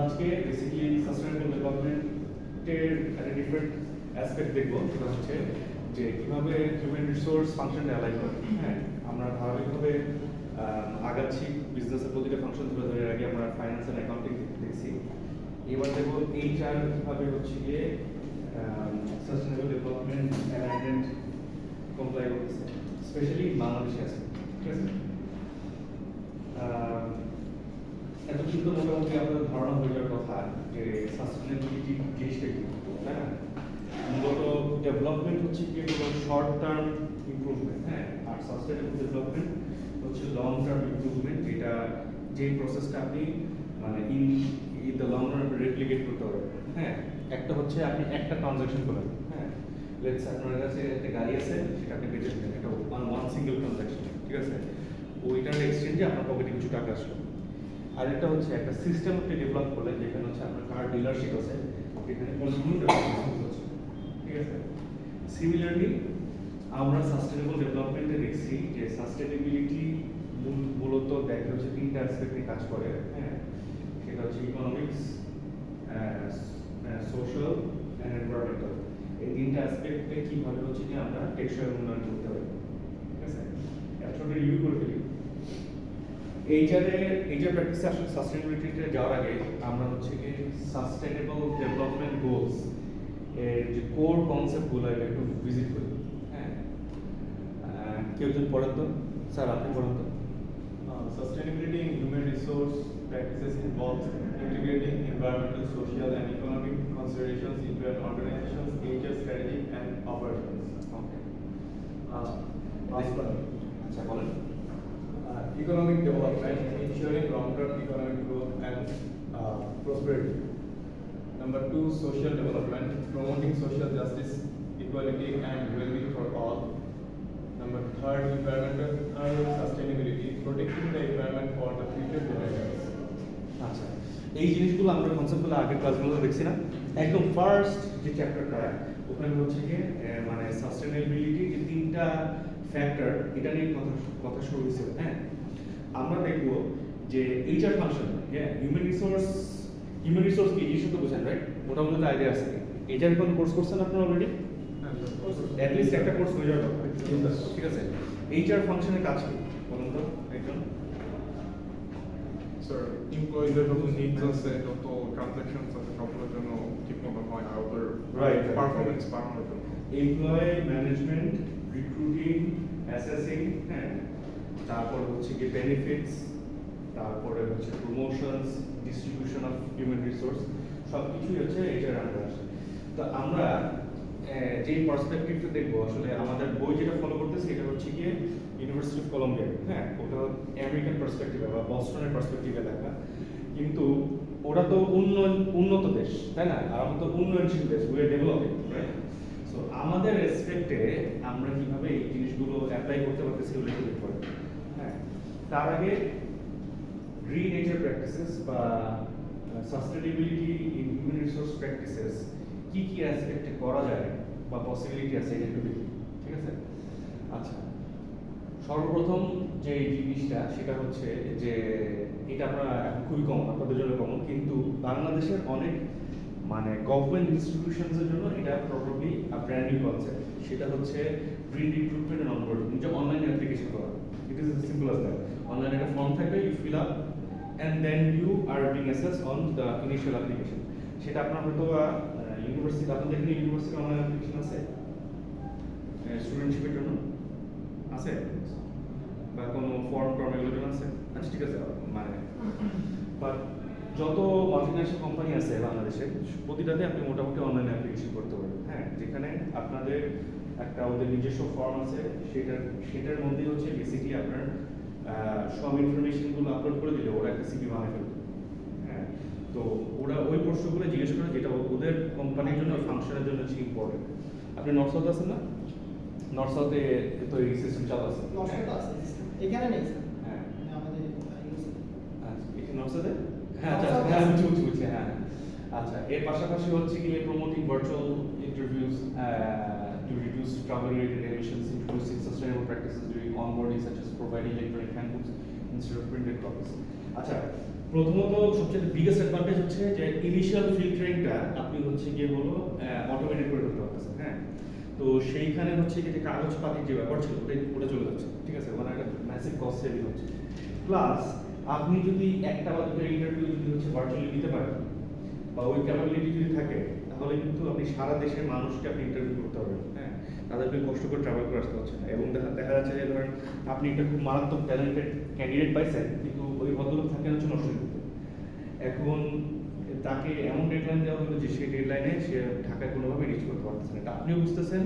আজকে basically sustainable ডেভেলপমেন্টের একটা ডিফারেন্ট অ্যাসপেক্ট দেখবো, সেটা হচ্ছে যে কীভাবে হিউম্যান রিসোর্স ফাংশনটা অ্যালাইন করে। হ্যাঁ, আমরা ধারাবাহিকভাবে আগাচ্ছি বিজনেসের প্রতিটা ফাংশন ধরে ধরে। আগে আমরা ফাইন্যান্স অ্যান্ড অ্যাকাউন্টিং দেখছি, এবার দেখবো এইচআর কীভাবে হচ্ছে গিয়ে সাস্টেনেবল ডেভেলপমেন্ট অ্যালাইনমেন্ট কমপ্লাই করতেছে, স্পেশালি বাংলাদেশে আছে। ঠিক আছে, এত কিন্তু মোটামুটি আমাদের ধারণা হয়ে যাওয়ার কথা যে সাস্টেনেবিলিটি জিনিসটা কি, তাই না? মূলত ডেভেলপমেন্ট হচ্ছে কি হলো শর্ট টার্ম ইমপ্রুভমেন্ট, হ্যাঁ, আর সাস্টেনেবল ডেভেলপমেন্ট হচ্ছে লং টার্ম ইমপ্রুভমেন্ট, যেটা যেই প্রসেসটা আপনি মানে in the long run replicate করতে পারবেন। হ্যাঁ, একটা হচ্ছে আপনি একটা ট্রানজাকশন করেন, হ্যাঁ, লেটস আপনার কাছে একটা গাড়ি আছে, সেটা আপনি বেচে দিলেন, একটা ওয়ান সিঙ্গেল ট্রানজাকশন, ঠিক আছে, ওইটার এক্সচেঞ্জে আপনার পকেটে কিছু টাকা আসলো। আর একটা হচ্ছে একটা সিস্টেম আপনি ডেভেলপ করলেন, যেখানে হচ্ছে আপনার কার ডিলারশিপ আছে, যেখানে কনজিউমার হচ্ছে, ঠিক আছে। সিমিলারলি আমরা সাস্টেনেবল ডেভেলপমেন্টে দেখছি যে সাস্টেনেবিলিটি মূলত দেখা হচ্ছে তিনটা অ্যাসপেক্টে কাজ করে। হ্যাঁ, সেটা হচ্ছে ইকোনমিক্স, সোশ্যাল অ্যান্ড এনভায়রনমেন্টাল। এই তিনটা অ্যাসপেক্টে কীভাবে হচ্ছে যে আমরা টেকসই উন্নয়ন করতে পারি। ঠিক আছে, একটা রিভিউ করে ফেলি। এইচআর প্র্যাকটিসে আসলে সাস্টেনেবিলিটিতে যাওয়ার আগে আমরা হচ্ছে কি সাস্টেনেবল ডেভেলপমেন্ট গোলস এর যে কোর কনসেপ্টগুলো এটা একটু ভিজিট করি। হ্যাঁ, কেউ যদি পড়েন তো, স্যার আপনি পড়েন তো। Sustainability in human resource practices involves integrating environmental, social, and economic considerations into an organization's HR strategy and operations. Okay, Last one. আচ্ছা বলেন। Economic development, ensuring long-term economic growth and prosperity. Number 2, social development, promoting social justice, equality, and well-being for all. Number 3, environmental sustainability, protecting the environment for the future generations. আচ্ছা, এই জিনিসগুলো আমরা কনসেপ্টগুলো আগের ক্লাসগুলোতে দেখছি না? একদম ফার্স্ট যে চ্যাপ্টারটা, ওখানে হচ্ছে গিয়ে মানে সাস্টেনেবিলিটি যে তিনটা ফ্যাক্টর, এটা নিয়ে কথা শুরু হয়েছিল। হ্যাঁ, আমরা দেখব যে এইচআর ফাংশন, হ্যাঁ, হিউম্যান রিসোর্স কি এই তো বোঝেন, রাইট? মোটামুটি আইডিয়া আছে। এইচআর কোন কোর্স করছেন আপনারা অলরেডি? অ্যাট লিস্ট একটা কোর্স হয়ে যাবে, ঠিক আছে। এইচআর ফাংশনের কাজ কি বলুন তো একজন? স্যার, এমপ্লয়ীদের যত নিডস আছে, যত ট্রানজাকশনস আছে, সবগুলোর জন্য ঠিক মতো হয় আর ওদের পারফরমেন্স বাড়ানোর জন্য এমপ্লয়ি ম্যানেজমেন্ট, রিক্রুটিং, অ্যাসেসিং, হ্যাঁ, তারপর হচ্ছে কি বেনিফিটস, তারপরে হচ্ছে promotions, distribution of human resource, সব কিছুই হচ্ছে এইচআর আন্ডারে আসে। তো আমরা যে পার্সপেক্টিভটা দেখবো, আসলে আমাদের বই যেটা ফলো করতেছে এটা হচ্ছে গিয়ে ইউনিভার্সিটি অফ কলম্বিয়া, হ্যাঁ, ওটা আমেরিকান পার্সপেক্টিভে বা বস্টনের পার্সপেক্টিভে লেখা, কিন্তু ওরা তো উন্নত দেশ, তাই না? আর আমরা তো উন্নয়নশীল দেশ, we are developing, right? So আমাদের রেসপেক্টে আমরা কিভাবে এই জিনিসগুলো অ্যাপ্লাই করতে পারতেছি ওগুলো একটু দেখতে পারি। হ্যাঁ, তার আগে গ্রিন নেচার প্র্যাকটিসেস বা sustainability in human resource practices কি কি অ্যাসপেক্টে করা যায় বা পসিবিলিটি আছে এটা একটু দেখি, ঠিক আছে? আচ্ছা, সর্বপ্রথম যে জিনিসটা সেটা হচ্ছে যে এটা আপনারা এখন খুবই কম, আপনাদের জন্য কমন, কিন্তু বাংলাদেশের অনেক মানে গভর্নমেন্ট ইনস্টিটিউশনসের জন্য এটা প্রবাবলি ব্র্যান্ড নিউ কনসেপ্ট। সেটা হচ্ছে গ্রিন রিক্রুটমেন্ট অ্যান্ড অনবোর্ডিং, যে অনলাইন অ্যাপ্লিকেশন করা। It is simple as that. অনলাইনে একটা ফর্ম থাকবে, you fill up and then you are being assessed on the initial application. সেটা আপনার হয়তো ইউনিভার্সিটি, আপনাদের এখানে ইউনিভার্সিটি অনলাইন অ্যাপ্লিকেশন আছে স্টুডেন্টশিপের জন্য আছে, বা কোনো ফর্ম এগুলোর জন্য আছে? আচ্ছা, ঠিক আছে। মানে বাট যত মাল্টিন্যাশনাল কোম্পানি আছে বাংলাদেশে, প্রতিটাতে আপনি মোটামুটি অনলাইন অ্যাপ্লিকেশন করতে পারবেন। হ্যাঁ, যেখানে আপনাদের একটা ওদের নিজস্ব ফর্ম আছে, সেটার মধ্যে হচ্ছে বেসিক্যালি আপনার সব ইনফরমেশনগুলো আপলোড করে দিলে ওরা একটা সিভি বানিয়ে ফেলবে। হ্যাঁ, তো ওরা ওই প্রশ্নগুলো জিজ্ঞেস করে যেটা ওদের কোম্পানির জন্য ফাংশনের জন্য হচ্ছে ইম্পর্টেন্ট। আপনি নর্থ সাউথ আছেন না? নর্থ সাউথে তো এই সিস্টেম চালু আছে। এখানে নেই স্যার। হ্যাঁ, আমাদের আচ্ছা, নর্থ সাউথে, হ্যাঁ, আচ্ছা, হ্যাঁ, বুঝছি, হ্যাঁ। আচ্ছা, এর পাশাপাশি হচ্ছে কি promoting virtual interviews to reduce travel-related emissions, introducing sustainable practices during onboarding, such as providing electronic handbooks instead of printed copies. আচ্ছা, প্রথমত সবচেয়ে বিগেস্ট অ্যাডভান্টেজ হচ্ছে যে ইনিশিয়াল ফিল্টারিংটা আপনি হচ্ছে গিয়ে হলো অটোমেটিক করে করতে পারতেছেন, হ্যাঁ। তো সেইখানে হচ্ছে গিয়ে যে কাগজপাতির যে ব্যাপার ছিল ওটা চলে যাচ্ছে, ঠিক আছে, মানে একটা ম্যাসিভ কস্ট সেভিং হচ্ছে। প্লাস আপনি যদি একটা বা দুটো ইন্টারভিউ যদি হচ্ছে ভার্চুয়ালি দিতে পারেন বা ওই ক্যাপাবিলিটি যদি থাকে, তাহলে কিন্তু আপনি সারা দেশের মানুষকে আপনি ইন্টারভিউ করতে পারবেন, হ্যাঁ। তাদেরকে কষ্ট করে ট্রাভেল করে আসতে হচ্ছে না। এবং দেখা যাচ্ছে যে ধরেন আপনি একটা খুব মারাত্মক ট্যালেন্টেড ক্যান্ডিডেট পাইছেন, কিন্তু ওই ভদ্রলোক থাকেন হচ্ছে নরসিংদীতে। এখন তাকে এমন ডেডলাইন দেওয়া হলো যে সেই ডেডলাইনে সে ঢাকায় কোনোভাবে রিচ করতে পারতেছে না, এটা আপনিও বুঝতেছেন,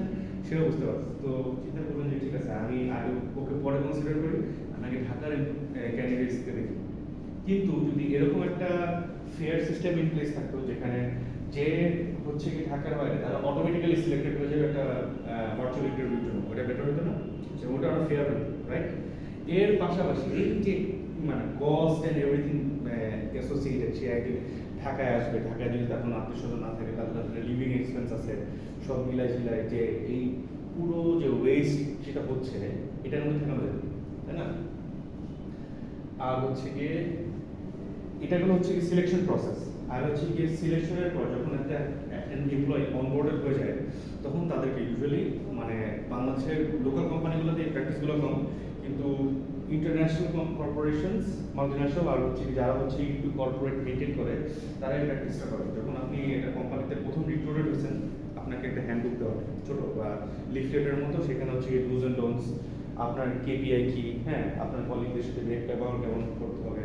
সেও বুঝতে পারছেন। তো চিন্তা করবেন যে ঠিক আছে, আমি আগে ওকে পরে কনসিডার করি, আমি আগে ঢাকার ক্যান্ডিডেটসকে দেখি। কিন্তু যদি এরকম একটা ফেয়ার সিস্টেম ইন প্লেস থাকতো, যেখানে যে হচ্ছে কি ঢাকার বাইরে তারা অটোমেটিক্যালি সিলেক্টেড হয়ে যাবে একটা ভার্চুয়াল ইন্টারভিউর জন্য, ওটা বেটার হতো না? যে ওটা আরো ফেয়ার হতো, রাইট? এর পাশাপাশি এই যে মানে কস্ট অ্যান্ড এভরিথিং অ্যাসোসিয়েটেড, সে একদিন ঢাকায় আসবে, ঢাকায় যদি তার কোনো আত্মীয়স্বজন না থাকে, তাদের লিভিং এক্সপেন্স আছে, সব মিলাই ঝিলাই যে এই পুরো যে ওয়েস্ট যেটা হচ্ছে এটার মধ্যে ঠেকানো যাবে, তাই না? আর হচ্ছে গিয়ে এটা হচ্ছে কি সিলেকশন প্রসেস। আর হচ্ছে গিয়ে সিলেকশনের পর যখন একটা এমপ্লয়ি অনবোর্ডেড হয়ে যায়, তখন তাদেরকে ইউজুয়ালি মানে বাংলাদেশের লোকাল কোম্পানিগুলোতে এই প্র্যাকটিসগুলো কম, কিন্তু ইন্টারন্যাশনাল কর্পোরেশনস, মাল্টিন্যাশনাল আর হচ্ছে যারা হচ্ছে একটু কর্পোরেট মেনটেন করে, তারা এই প্র্যাকটিসটা করে। যখন আপনি একটা কোম্পানিতে প্রথম রিক্রুটেড হয়েছেন, আপনাকে একটা হ্যান্ডবুক দেওয়া হয় ছোটো বা লিফলেটের মতো, সেখানে হচ্ছে ডুজ অ্যান্ড ডোন্টস, আপনার কেপিআই কি, হ্যাঁ, আপনার কলিগদের সাথে ব্যবহার কেমন করতে হবে,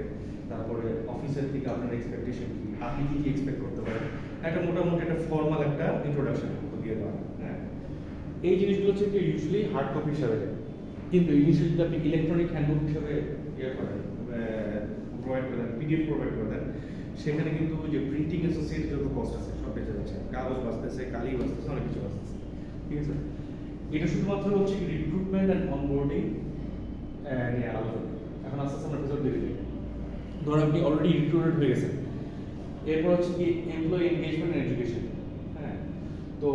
তারপরে অফিসের থেকে আপনার এক্সপেকটেশন কি, আপনি কি কি এক্সপেক্ট করতে পারেন, একটা মোটামুটি একটা ফর্মাল একটা ইন্ট্রোডাকশন দিয়ে দেওয়া, হ্যাঁ। এই জিনিসগুলো হচ্ছে ইউজুয়ালি হার্ড কপি হিসাবে দেয়, কিন্তু ইনিশিয়ালি যদি আপনি ইলেকট্রনিক হ্যান্ডবুক হিসাবে করেন, প্রোভাইড করে দেন, পিডিএফ প্রোভাইড করে দেন, সেখানে কিন্তু যে প্রিন্টিং অ্যাসোসিয়েটেড যত কস্ট আছে সব বেঁচে যাচ্ছে, কাগজ বাঁচতেছে, কালি বাঁচতেছে, অনেক কিছু বাঁচতেছে, ঠিক আছে। এটা শুধুমাত্র হচ্ছে রিক্রুটমেন্ট অ্যান্ড অনবোর্ডিং নিয়ে আলোচনা। এখন আস্তে আস্তে আমরা ভেতর দিকে যাই। ধরুন আপনি অলরেডি রিক্রুটেড হয়ে গেছেন, এরপর হচ্ছে কি এমপ্লয়ি এনগেজমেন্ট অ্যান্ড এডুকেশন, হ্যাঁ। তো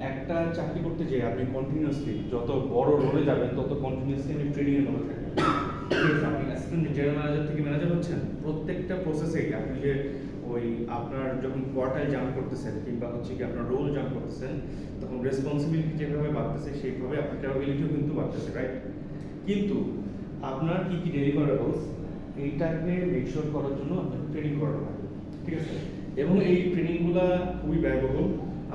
একটা চাকরি করতে যেয়ে আপনি কন্টিনিউয়াসলি যত বড় রোলে যাবেন, তত কন্টিনিউয়াসলি আপনি ট্রেনিং এর মধ্যে থাকবেন, ঠিক আছে। আপনি অ্যাসিস্ট্যান্ট জেনারেল ম্যানেজার থেকে ম্যানেজার হচ্ছেন, প্রত্যেকটা প্রসেসেই আপনি যে ওই আপনার যখন কোয়ার্টাইল জাম্প করতেছেন কিংবা হচ্ছে কি আপনার রোল জাম্প করতেছেন, তখন রেসপন্সিবিলিটি যেভাবে বাড়তেছে সেইভাবে আপনার ক্যাপাবিলিটিও কিন্তু বাড়তেছে, রাইট? কিন্তু আপনার কি কি ডেলিভারেবলস, এইটাকে মেকশোর করার জন্য আপনাকে ট্রেনিং করানো হয়, ঠিক আছে। এবং এই ট্রেনিংগুলো খুবই ব্যয়বহুল।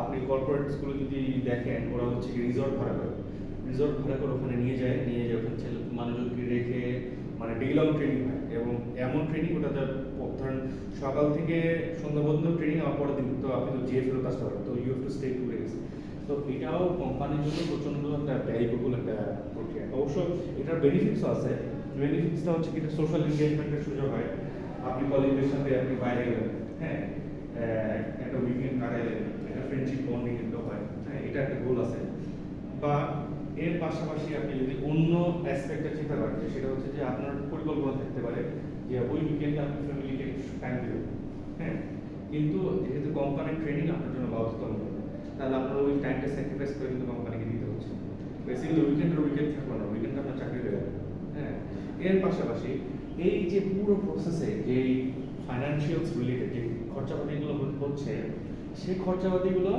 আপনি কর্পোরেটসগুলো যদি দেখেন, ওরা হচ্ছে কি রিসর্ট ভাড়া করে ওখানে নিয়ে যায় ওখানে ছেলে মানুষজনকে রেখে মানে ডে লং ট্রেনিং হয়। এবং এমন ট্রেনিং ওটা ধরেন সকাল থেকে সন্ধ্যা পর্যন্ত ট্রেনিং, আমার পরের দিন তো আপনি তো যেয়ে ফেরত আসতে পারেন, তো you have to stay 2 days। তো এটাও কোম্পানির জন্য প্রচন্ড একটা ব্যয়বহুল একটা প্রক্রিয়া। অবশ্য এটার বেনিফিটসও আছে। বেনিফিটসটা হচ্ছে কি, এটা সোশ্যাল এনগেজমেন্টের সুযোগ হয়, আপনি কলিগদের সাথে আপনি বাইরে গেলেন, হ্যাঁ, একটা উইকেন্ড কাটাইলেন, একটা ফ্রেন্ডশিপ বন্ডিং কিন্তু হয়, হ্যাঁ, এটা একটা গোল আছে। বা এর পাশাপাশি আপনি যদি অন্য অ্যাসপেক্টটা চিন্তা করেন, সেটা হচ্ছে যে আপনার পরিকল্পনা থাকতে পারে যে ওই উইকেন্ডে আপনি ফ্যামিলিকে টাইম দেবেন, হ্যাঁ। কিন্তু যেহেতু কোম্পানির ট্রেনিং আপনার জন্য বাধ্যতামূলক, তাহলে আপনার ওই টাইমটা স্যাক্রিফাইস করে কিন্তু কোম্পানিকে দিতে হচ্ছে। বেসিক্যালি উইকেন্ড থাকবে না, উইকেন্ডে আপনার চাকরি দেবে, হ্যাঁ। এর পাশাপাশি এই যে পুরো প্রসেসে যে ফাইন্যান্সিয়ালস রিলেটেড যে খরচাপাতিগুলো হচ্ছে, সেই খরচাপাতিগুলো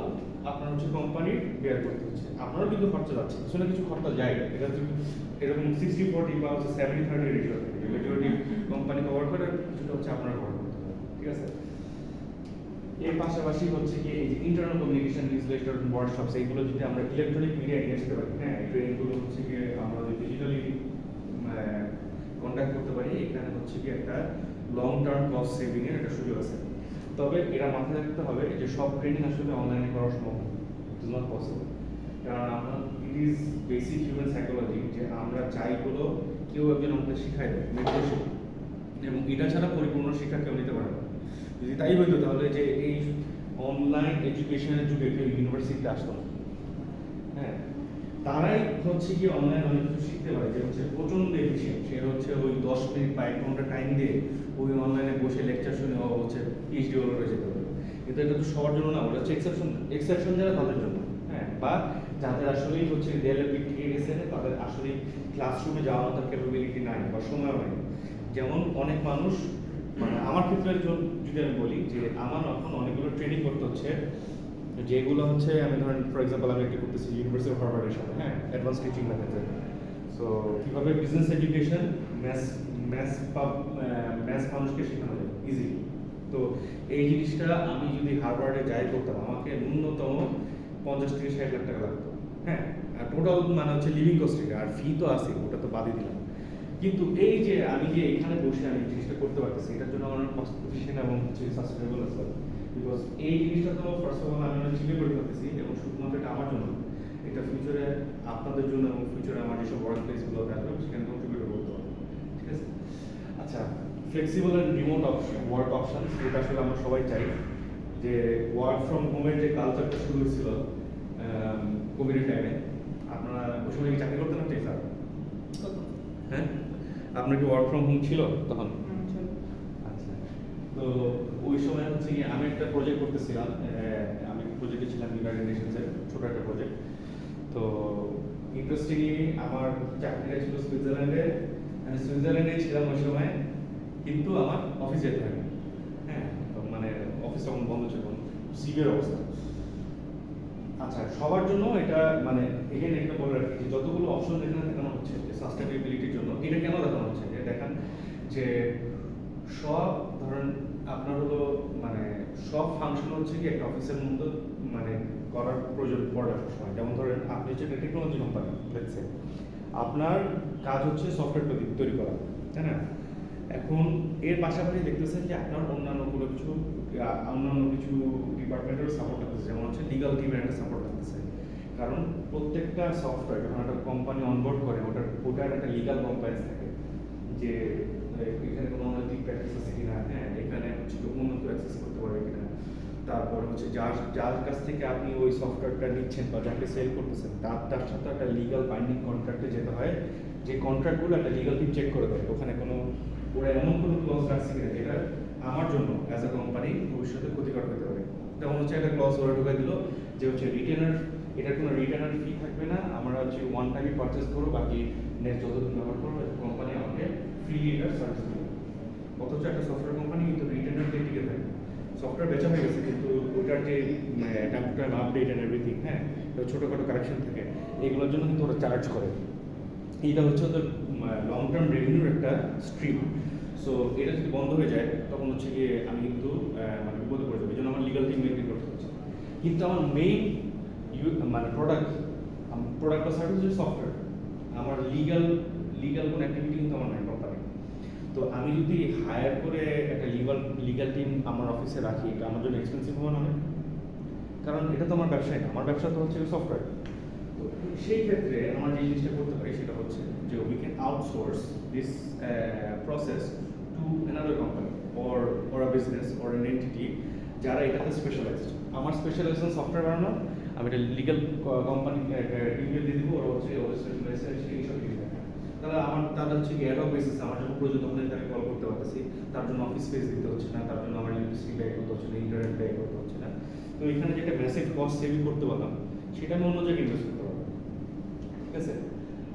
আপনার হচ্ছে কোম্পানির বেয়ার করতে হচ্ছে। আপনারও কিন্তু খরচা যাচ্ছে, কিছু না কিছু খরচা যায়, এটা এরকম 60-40 বা হচ্ছে 70-30 রেশিও থাকে, মেজরিটি কোম্পানি কভার করে, কিছুটা হচ্ছে আপনারা কভার করতে হবে, ঠিক আছে। এর পাশাপাশি হচ্ছে কি এই যে ইন্টারনাল কমিউনিকেশন, নিউজলেটার, ওয়ার্কশপস, এইগুলো যদি আমরা ইলেকট্রনিক মিডিয়া নিয়ে আসতে পারি, হ্যাঁ, ট্রেনিংগুলো হচ্ছে কি আমরা যদি ডিজিটালি কন্ট্যাক্ট করতে পারি, এখানে হচ্ছে কি একটা লং টার্ম কস্ট সেভিং এর একটা সুযোগ আছে। তবে এরা মাথায় রাখতে হবে যে সব ট্রেনিং আসলে অনলাইনে করা সম্ভব না, ইট ইজ নট পসিবল। কারণ আমরা it is basic human psychology যে আমরা চাই হলো কেউ একজন আমাদের শিখায় দেয়, মেন্টরশিপ, এবং এটা ছাড়া পরিপূর্ণ শিক্ষা কেউ নিতে পারে না। যদি তাই হইতো তাহলে যে এই অনলাইন এডুকেশনের যুগে কেউ ইউনিভার্সিটিতে আসতো না, হ্যাঁ। তারাই হচ্ছে কি অনলাইন অনেক কিছু শিখতে পারে, যে হচ্ছে প্রচন্ড এফিসিয়েন্ট, সে হচ্ছে ওই 10 মিনিট বা 1 ঘন্টা টাইম দিয়ে ওই অনলাইনে বসে লেকচার শুনে ও হচ্ছে পিএইচডি হোল্ডার হয়ে যেতে পারে। কিন্তু এটা তো সবার জন্য না, ওটা হচ্ছে এক্সেপশন যারা তাদের জন্য, হ্যাঁ। বা যাদের আসলেই হচ্ছে দেয়ালে পিঠ থেকে গেছে, তাদের আসলেই ক্লাসরুমে যাওয়ার মতো ক্যাপাবিলিটি নাই বা সময়ও নাই। যেমন অনেক মানুষ মানে আমার ক্ষেত্রে যদি আমি বলি যে আমার এখন অনেকগুলো ট্রেনিং করতে হচ্ছে, যেগুলো হচ্ছে আমি ধরেন ফর এক্সাম্পল আমি একটা করতেছি ইউনিভার্সিটি অফ হার্ভার্ডের সাথে, হ্যাঁ, অ্যাডভান্স টিচিং মেথডে। সো কীভাবে বিজনেস এডুকেশন ম্যাথ মানুষকে শেখানো যায় ইজিলি। তো এই জিনিসটা আমি যদি হার্ভার্ডে যাই করতাম আমাকে ন্যূনতম 50 থেকে 60 লাখ টাকা লাগতো, হ্যাঁ, আর টোটাল মানে হচ্ছে লিভিং কস্ট, আর ফি তো আছে, ওটা তো বাদই দিলাম। কিন্তু এই যে আমি যে এখানে বসে আমি জিনিসটা করতে পারতেছি, এটার জন্য আমার কস্ট এফিশিয়েন্ট এবং হচ্ছে সাস্টেনেবল আছে, বিকজ এই জিনিসটা তো ফার্স্ট অফ অল আমি চিন্তা করে করতেছি, এবং শুধুমাত্র এটা আমার জন্য, এটা ফিউচারে আপনাদের জন্য এবং ফিউচারে আমার যেসব ওয়ার্ক প্লেসগুলো থাকবে সেখানে কন্ট্রিবিউট করতে হবে, ঠিক আছে? আচ্ছা, flexible and remote work option, যেটা আসলে আমরা সবাই চাই, যে ওয়ার্ক ফ্রম হোমের যে কালচারটা শুরু হয়েছিল কোভিডের টাইমে, আপনারা ওই সময় কি চাকরি করতেন না ঠিক স্যার? হ্যাঁ, আপনার কি ওয়ার্ক ফ্রম হোম ছিল তখন? আচ্ছা, তো ওই সময় হচ্ছে কি আমি একটা প্রজেক্ট করতেছিলাম, আমি প্রজেক্টে ছিলাম ইউনাইটেড নেশনসের ছোট একটা প্রজেক্ট। তো ইন্টারেস্টিংলি আমার চাকরিটা ছিল সুইজারল্যান্ডে, আমি সুইজারল্যান্ডে ছিলাম ওই সময়, কিন্তু আমার অফিস যেতে হয় না, হ্যাঁ, তো মানে অফিস তখন বন্ধ ছিল, সিভিয়ার অবস্থা। আচ্ছা, সবার জন্য এটা মানে এখানে একটা বলে রাখি যে যতগুলো অপশন এখানে দেখানো হচ্ছে যে সাস্টেনেবিলিটির জন্য, এটা কেন দেখানো হচ্ছে যে দেখেন যে সব ধরেন আপনার হলো মানে সব ফাংশন হচ্ছে কি একটা অফিসের মধ্যে মানে করার প্রয়োজন পড়ে সময়। যেমন ধরেন আপনি হচ্ছে একটা টেকনোলজি কোম্পানি, লেটস সে আপনার কাজ হচ্ছে সফটওয়্যার তৈরি করা, তাই না? এখন এর পাশাপাশি দেখতেছেন যে আপনার অন্যান্য কিছু ডিপার্টমেন্টের সাপোর্ট লাগতেছে, যেমন হচ্ছে লিগাল টিমের একটা সাপোর্ট লাগতেছে। কারণ প্রত্যেকটা সফটওয়্যার যখন একটা কোম্পানি অনবোর্ড করে ওটার একটা লিগাল কমপ্লায়েন্স থাকে, যে এখানে কোনো অনৈতিক প্র্যাকটিস আছে কিনা, হ্যাঁ, এখানে হচ্ছে উন্নত অ্যাক্সেস করতে পারবে কিনা, তারপর হচ্ছে যার কাছ থেকে আপনি ওই সফটওয়্যারটা নিচ্ছেন বা যাকে সেল করতেছেন তার সাথে একটা লিগাল বাইন্ডিং কন্ট্রাক্টে যেতে হয়, যে কন্ট্রাক্টগুলো একটা লিগাল টিম চেক করে দেয় ওখানে ওরা এমন কোনো ক্লজ রাখছে কিনা যেটা আমার জন্য অ্যাজ এ কোম্পানি ভবিষ্যতে ক্ষতিকর হতে পারে। যেমন হচ্ছে একটা ক্লজ ওরা ঢুকাই দিল যে হচ্ছে এটার কোনো রিটেনার ফি থাকবে না, আমরা হচ্ছে ওয়ান টাইমই পারচেস করবো, বাকি নেক্সট যতদিন ব্যবহার করবো কোম্পানি আমাকে ফ্রিলি এটার সার্ভিস দেবে। অথচ একটা সফটওয়্যার কোম্পানি কিন্তু রিটেনার দিয়ে টিকে থাকে, সফটওয়্যার বেচা হয়ে গেছে কিন্তু ওটার যে time to time update and everything, হ্যাঁ, ছোটোখাটো কারেকশন থাকে, এগুলোর জন্য কিন্তু ওরা চার্জ করে। এইটা হচ্ছে ওদের লং টার্ম রেভিনিউর একটা স্ট্রিম। সো এটা যদি বন্ধ হয়ে যায় তখন হচ্ছে গিয়ে আমি কিন্তু মানে বিপদে পড়ে যাবো, এই জন্য আমার লিগাল টিম মেনটেন করতে হচ্ছে। কিন্তু আমার মেইন মানে প্রোডাক্ট বা সার্ভিস হচ্ছে সফটওয়্যার, আমার লিগাল কোনো অ্যাক্টিভিটি কিন্তু আমার নাই কোম্পানি। তো আমি যদি হায়ার করে একটা লিগাল টিম আমার অফিসে রাখি, এটা আমার জন্য এক্সপেন্সিভ হবে না? কারণ এটা তো আমার ব্যবসায় না, আমার ব্যবসা তো হচ্ছে সফটওয়্যার। তো সেই ক্ষেত্রে আমরা যে জিনিসটা করতে পারি সেটা হচ্ছে যে we can outsource this process to another company or a business or an entity যারা এটাতে স্পেশালাইজড। আমার স্পেশালাইজেশন সফটওয়্যার বানানো, আমি একটা লিগাল কোম্পানি টিমকে দিয়ে দিব, ওরা হচ্ছে ওদের স্পেশালাইজেশন এইসব জিনিস দেখা। তারা হচ্ছে কি অ্যাড অফ বেসিস আমার যখন প্রয়োজন তখন তাকে কল করতে পারতেছি, তার জন্য অফিস স্পেস দিতে হচ্ছে না, তার জন্য আমার ইলেকট্রিসিটি ব্যয় করতে হচ্ছে না, ইন্টারনেট ব্যয় করতে হচ্ছে না। তো এখানে যেটা ম্যাসিভ কস্ট সেভিং করতে পারলাম সেটা আমি অন্য জায়গায় ইনভেস্ট করতে পারবো, ঠিক আছে?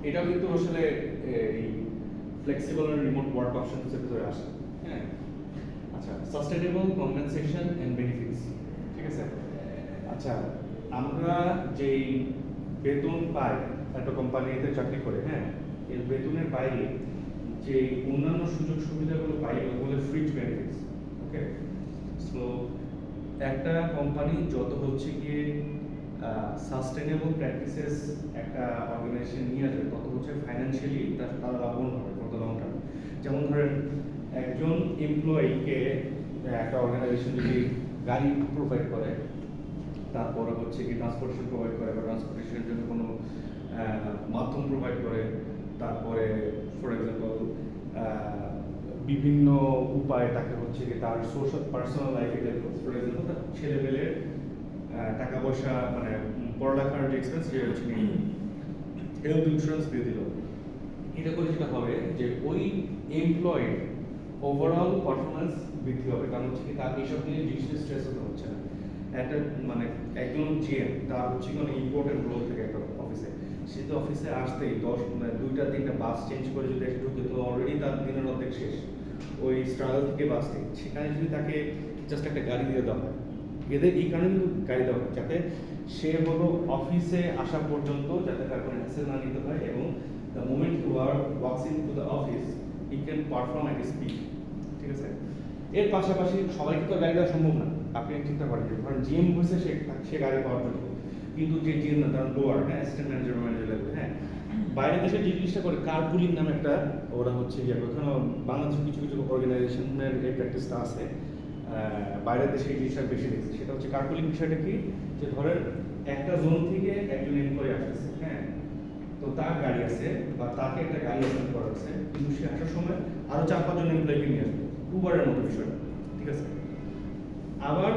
এটাও কিন্তু আসলে এই ফ্লেক্সিবল আর রিমোট ওয়ার্ক অপশনসের ভিতরে আসে, হ্যাঁ। আচ্ছা, সাস্টেনেবল কম্পেনসেশন অ্যান্ড বেনিফিটস, ঠিক আছে? আচ্ছা, আমরা যেই বেতন পাই একটা কোম্পানিতে চাকরি করে, হ্যাঁ, এর বেতনের বাইরে যে অন্যান্য সুযোগ সুবিধাগুলো পাই ওগুলো ফ্রিজ বেনিফিটস, ওকে? সো একটা কোম্পানি যত হচ্ছে গিয়ে সাস্টেনেবল প্র্যাকটিসেস একটা অর্গানাইজেশন নিয়ে আসবে তত হচ্ছে ফাইন্যান্সিয়ালি তারা লাভবান হবে ফর দ্য লং টার্ম। যেমন ধরেন একজন এমপ্লয়িকে একটা অর্গানাইজেশন যদি গাড়ি প্রোভাইড করে, তারপরে হচ্ছে কি ট্রান্সপোর্টেশন প্রোভাইড করে বা ট্রান্সপোর্টেশনের জন্য কোনো মাধ্যম প্রোভাইড করে, তারপরে ফর এক্সাম্পল বিভিন্ন উপায়ে তাকে হচ্ছে কি তার সোশ্যাল পার্সোনাল লাইফে ফর এক্সাম্পল তার ছেলেমেয়ের টাকা পয়সা মানে পড়ালেখার যে এক্সপেন্স যে হচ্ছে কি হেলথ ইন্স্যুরেন্স দিয়ে দিল, এটা করে যেটা হবে যে ওই এমপ্লয়েড ওভারঅল পারফরমেন্স বৃদ্ধি হবে, কারণ হচ্ছে কি তার এইসব নিয়ে জিনিসটা স্ট্রেস হতে হচ্ছে না। একটা মানে একজন জিএম তার হচ্ছে কোনো ইম্পর্টেন্ট রোল থাকে একটা অফিসে, সে তো অফিসে আসতেই 2টা 3টা বাস চেঞ্জ করে যদি এসে ঢুকে তো অলরেডি তার দিনের অর্ধেক শেষ, ওই স্ট্রাগল থেকে বাঁচতে, সেখানে যদি তাকে জাস্ট একটা গাড়ি দিয়ে দেওয়া হয়, এদের এই কারণে কিন্তু গাড়ি দেওয়া হয় যাতে সে হলো অফিসে আসা পর্যন্ত যাতে তার কোনো হ্যাসেল না নিতে হয়, এবং the moment you are walks into the office he can perform at speed. ঠিক আছে, এর পাশাপাশি সবাইকে তো গাড়ি দেওয়া সম্ভব না। আপনি চিন্তা করেন যে ধরেন জিএম হয়েছে সে গাড়ি পাওয়ার জন্য, কিন্তু যে জিএম না তার লোয়ার, হ্যাঁ, অ্যাসিস্ট্যান্ট ম্যানেজার লেভেল, হ্যাঁ, বাইরের দেশে যে জিনিসটা করে কার পুলিং নামে একটা ওরা হচ্ছে ইয়ে, ওখানে বাংলাদেশের কিছু কিছু অর্গানাইজেশনের এই প্র্যাকটিসটা আছে, বাইরের দেশে এই জিনিসটা বেশি দেখছে। সেটা হচ্ছে কার পুলিং। বিষয়টা কি, যে ধরেন একটা জোন থেকে একজন এমপ্লয়ি আসতেছে, হ্যাঁ, তো তার গাড়ি আছে বা তাকে একটা গাড়ি অ্যাসাইন করা আছে, কিন্তু সে আসার সময় আরো 4-5 জন এমপ্লয়িকে নিয়ে আসবে, উবারের মতো বিষয়। ঠিক আছে, আবার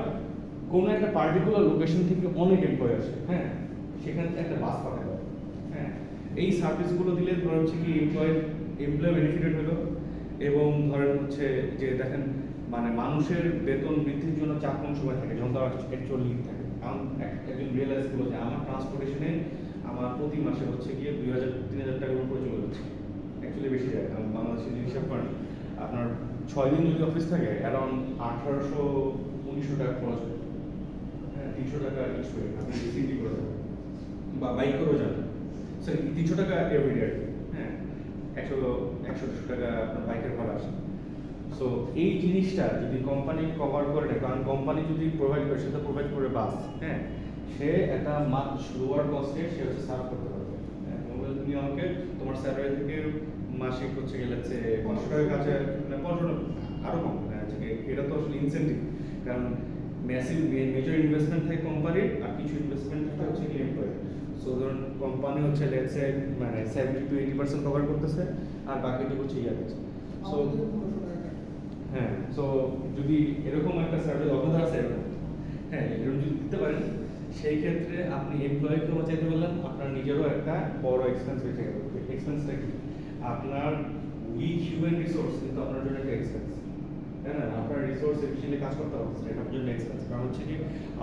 কোনো একটা পার্টিকুলার লোকেশন থেকে অনেক এমপ্লয়ি আসে, হ্যাঁ, সেখান থেকে একটা বাস পাঠানো হয়, হ্যাঁ, এই সার্ভিসগুলো দিলে ধরেন হচ্ছে কি এমপ্লয় বেনিফিটেড হলো, এবং ধরেন হচ্ছে যে দেখেন মানে মানুষের বেতন বৃদ্ধির জন্য চাপ কম সময় থাকে যখন তারা অ্যাকচুয়ালি থাকে। কারণ একজন রিয়েলাইজ করলো যে আমার ট্রান্সপোর্টেশনে আমার প্রতি মাসে হচ্ছে গিয়ে 2000-3000 টাকার উপরে চলে যাচ্ছে, অ্যাকচুয়ালি বেশি যায়। কারণ বাংলাদেশে যে হিসাব করেন আপনার 6 দিন যদি অফিস থাকে অ্যারাউন্ড 1800-1900 টাকা খরচ হয়, হ্যাঁ, 300 টাকা ইচ হয়ে আপনি সিটি করে যাবেন বা বাইক করেও যান, সরি 300 টাকা এভরিডে, হ্যাঁ, 100-150 টাকা আপনার বাইকের ভাড়া আসে। সো এই জিনিসটা যদি কোম্পানি কভার করে নেয়, কারণ কোম্পানি যদি প্রোভাইড করে, সেটা প্রোভাইড করে বাস, হ্যাঁ, সে একটা মাছ লোয়ার কস্টে সে হচ্ছে সার্ভ করতে পারবে। হ্যাঁ, তুমি আমাকে তোমার স্যালারি থেকে মাসিক হচ্ছে গেলে 500 টাকার কাছে, মানে 500 আরও কম, এটা তো আসলে ইনসেন্টিভ। কারণ মেজর ইনভেস্টমেন্ট থাকে কোম্পানির, আর কিছু ইনভেস্টমেন্ট থাকে হচ্ছে কি এমপ্লয়ি। সো ধরুন কোম্পানি হচ্ছে লেটস সে মানে 70-80% কভার করতেছে, আর বাকিটুকু হচ্ছে ইয়ে আছে। সো হ্যাঁ, সো যদি এরকম একটা সার্ভিস অবদান আছে, হ্যাঁ, এরকম যদি দিতে পারেন, সেই ক্ষেত্রে আপনি এমপ্লয়িকে বাঁচাইতে পারলেন, আপনার নিজেরও একটা বড় এক্সপেন্স বেঁচে গেল। এক্সপেন্সটা কি, আপনার উইক হিউম্যান রিসোর্স কিন্তু আপনার জন্য একটা এক্সপেন্স, তাই না? আপনার রিসোর্স এফিশিয়েন্টলি কাজ করতে হবে, এটা আপনার জন্য এক্সপেন্স। কারণ হচ্ছে কি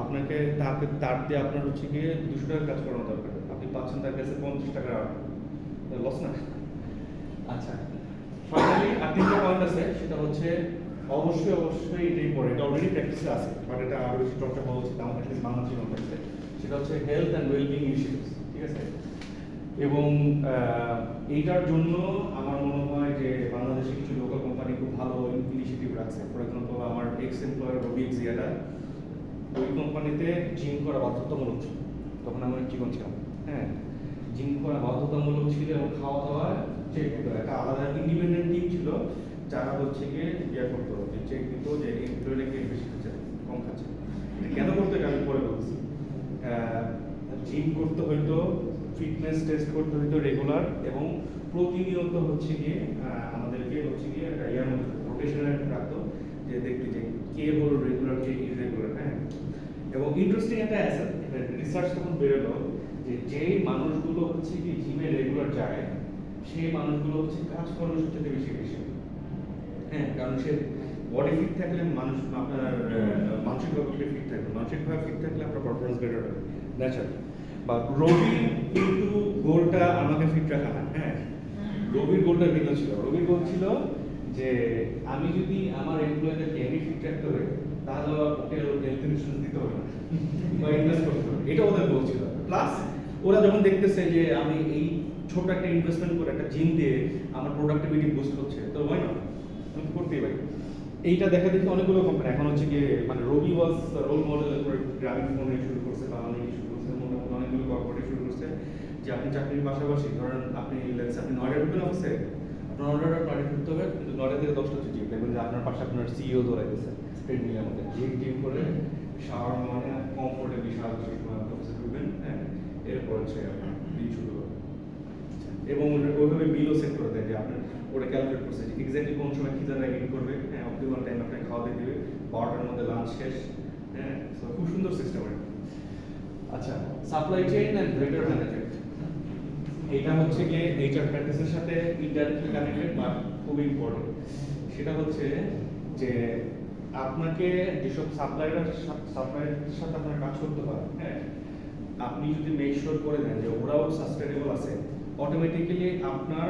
আপনাকে তার দিয়ে আপনার হচ্ছে গিয়ে 200 টাকা কাজ করানো দরকার, আপনি পাচ্ছেন তার কাছে 50 টাকা, লস না? আচ্ছা, ফাইনালি আর তিনটা পয়েন্ট আছে, সেটা হচ্ছে অবশ্যই এটাই পড়ে, এটা অলরেডি প্র্যাকটিসে আছে, বাট এটা আরো বেশি চর্চা হওয়া উচিত আমাদের অ্যাটলিস্ট বাংলাদেশি কনটেক্সটে। সেটা হচ্ছে হেলথ অ্যান্ড ওয়েলবিং ইনিশিয়েটিভস। ঠিক আছে, এবং এইটার জন্য আমার মনে হয় যে বাংলাদেশে কিছু লোকাল কোম্পানি খুব ভালো ইনিশিয়েটিভ রাখছে। ফর এক্সাম্পল আমার এক্স এমপ্লয়ার রবি জিয়াটা, ওই কোম্পানিতে জিম করা বাধ্যতামূলক ছিল, তখন আমি জীবন ছিলাম, হ্যাঁ, জিম করা বাধ্যতামূলক ছিল, এবং খাওয়া দাওয়া চেক দিত, একটা আলাদা ইন্ডিপেন্ডেন্ট টিম ছিল যারা হচ্ছে গিয়ে ইয়ে করতো, যে চেক দিত যে এমপ্লয়িরা কে বেশি খাচ্ছে কম খাচ্ছে। কেন করতে আমি পরে বলছি, জিম করতে হইতো, ফিটনেস টেস্ট করতে হইতো রেগুলার, এবং প্রতিনিয়ত হচ্ছে গিয়ে আমাদেরকে হচ্ছে গিয়ে একটা ইয়ার মধ্যে রোটেশনের রাখতো, যে দেখতে যে কে হলো রেগুলার কে ইরেগুলার, হ্যাঁ। এবং ইন্টারেস্টিং একটা রিসার্চ তখন বেরোলো যে যেই মানুষগুলো হচ্ছে কি জিমে রেগুলার যায়, সেই মানুষগুলো হচ্ছে কাজ করার সবচেয়ে বেশি বেশি, হ্যাঁ, কারণ সে বডি ফিট থাকলে মানুষ আপনার মানসিকভাবে ফিট থাকবে, মানসিকভাবে ফিট থাকলে আপনার পারফরমেন্স বেটার হবে ন্যাচারালি। বা রবি কিন্তু গোলটা আমাকে ফিট রাখা না, হ্যাঁ, রবির গোলটা ভিন্ন ছিল। রবির গোল ছিল যে আমি যদি আমার এমপ্লয়ীদেরকে এমনি ফিট রাখতে হবে, তাহলে ওকে হেলথ ইন্স্যুরেন্স দিতে হবে না বা ইনভেস্ট করতে হবে, এটা ওদের গোল ছিল। প্লাস ওরা যখন দেখতেছে যে আমি এই ছোট একটা ইনভেস্টমেন্ট করে একটা জিম দিয়ে আমার প্রোডাক্টিভিটি বুস্ট হচ্ছে, তো হয় না, আমি তো করতেই পারি। এইটা দেখা দেখি অনেকগুলো কোম্পানি এখন হচ্ছে গিয়ে মানে রবি ওয়াজ রোল মডেল করে গ্রামীণ ফোন শুরু করছে, বাংলাদেশ শুরু করছে, মোটামুটি অনেকগুলো কর্পোরেট শুরু করছে, যে আপনি চাকরির পাশাপাশি ধরেন আপনি নয়ডা ঢুকবেন অফিসে, আপনার অর্ডারটা নয়ডা ঢুকতে হবে, কিন্তু 9টা থেকে 10টা হচ্ছে জিম, দেখবেন যে আপনার পাশে আপনার সিইও দৌড়াইতেছে ট্রেডমিলের মধ্যে, জিম করে শাওয়ার মানে কমফোর্টেবলি সারাদিন অফিসে ঢুকবেন, হ্যাঁ, এরপর হচ্ছে আপনার দিন শুরু হবে। এবং ওইভাবে বিলও সেট করে দেয় যে আপনার ওটা ক্যালকুলেট করছে যে এক্স্যাক্টলি কোন সময় খিদাটা হিট করবে, হ্যাঁ, অপটিমাল টাইম আপনাকে খাওয়াতে দিবে, 12টার মধ্যে লাঞ্চ শেষ, হ্যাঁ, সো খুব সুন্দর সিস্টেম এটা। আচ্ছা, supply chain and vendor management, এটা হচ্ছে গিয়ে এইচআর প্র্যাকটিসের সাথে ইনডাইরেক্টলি কানেক্টেড বা খুব ইম্পর্টেন্ট। সেটা হচ্ছে যে আপনাকে যেসব সাপ্লাইয়ের সাথে আপনার কাজ করতে হয়, হ্যাঁ, আপনি যদি মেক শিওর করে দেন যে ওরাও সাস্টেনেবল আছে, অটোমেটিক্যালি আপনার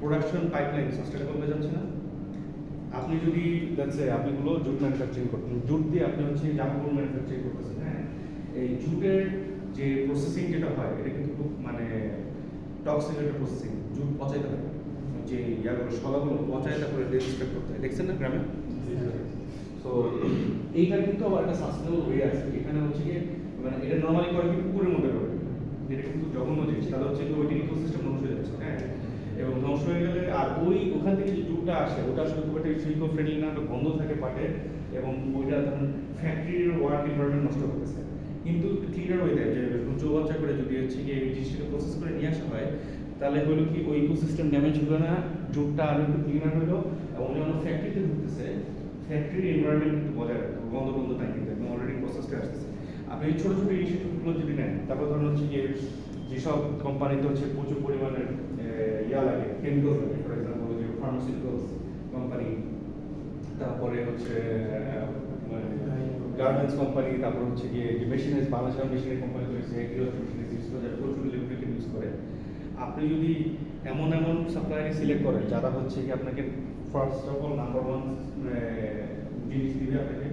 প্রোডাকশন পাইপলাইন সাস্টেনেবল হয়ে যাচ্ছে না? আপনি যদি দেখছে আপনি গুলো জুট ম্যানুফ্যাকচারিং করতেন, জুট দিয়ে আপনি হচ্ছে জামা কাপড় ম্যানুফ্যাকচারিং করতেছেন, হ্যাঁ, এই জুটের যে প্রসেসিং যেটা হয় এটা কিন্তু খুব মানে টক্সিক একটা প্রসেসিং, জুট পচাইতে হয়, যে ইয়াগুলো শলাগুলো পচায় তারপরে ডিসট্রাক্ট করতে হয়, দেখছেন না গ্রামে? তো এইটা কিন্তু আবার একটা সাস্টেনেবল ওয়ে আছে, এখানে হচ্ছে কি মানে এটা নরমালি করে কি পুকুরের মধ্যে করে, এটা কিন্তু জঘন্য জিনিস, তাহলে হচ্ছে কি ওইটা ইকোসিস্টেম ধ্বংস হয়ে যাচ্ছে, হ্যাঁ, এবং ধ্বংস হয়ে গেলে আর ওখান থেকে যে জুটটা আসে ওটা আসলে খুব একটা শিল্প ফ্রেন্ডলি না, একটা গন্ধ থাকে পাটে, এবং ওইটা ধরুন ফ্যাক্টরির ওয়ার্ক এনভায়রনমেন্ট নষ্ট করতেছে। কিন্তু ক্লিনার ওয়ে দেয় যে চৌবাচ্চা করে যদি হচ্ছে কি এই জিনিসটাকে প্রসেস করে নিয়ে আসা হয়, তাহলে হলো কি ওই ইকোসিস্টেম ড্যামেজ হলো না, জুটটা আরো একটু ক্লিনার হলো, এবং যখন ফ্যাক্টরিতে ঢুকতেছে ফ্যাক্টরির এনভায়রনমেন্ট কিন্তু বজায় রাখবে, গন্ধ নাই কিন্তু একদম অলরেডি প্রসেসটা আসতেছে। আপনি এই ছোটো ছোটো ইনিশিয়েটিভগুলো যদি নেন, তারপর ধরুন হচ্ছে গিয়ে যেসব কোম্পানিতে হচ্ছে প্রচুর পরিমাণের ইয়া লাগে, কেমিক্যাল লাগে, ফর এক্সাম্পল যে ফার্মাসিউটিক্যালস কোম্পানি, তারপরে হচ্ছে গার্মেন্টস কোম্পানি, তারপর হচ্ছে গিয়ে যে মেশিনারিজ, বাংলাদেশের মেশিনারি কোম্পানি রয়েছে, মেশিনারিজ ইউজ করে, যারা প্রচুর ইলেকট্রিক্যাল ইউজ করে। আপনি যদি এমন সাপ্লায়ার সিলেক্ট করেন যারা হচ্ছে কি আপনাকে first of all number one জিনিস দিবে আপনাকে,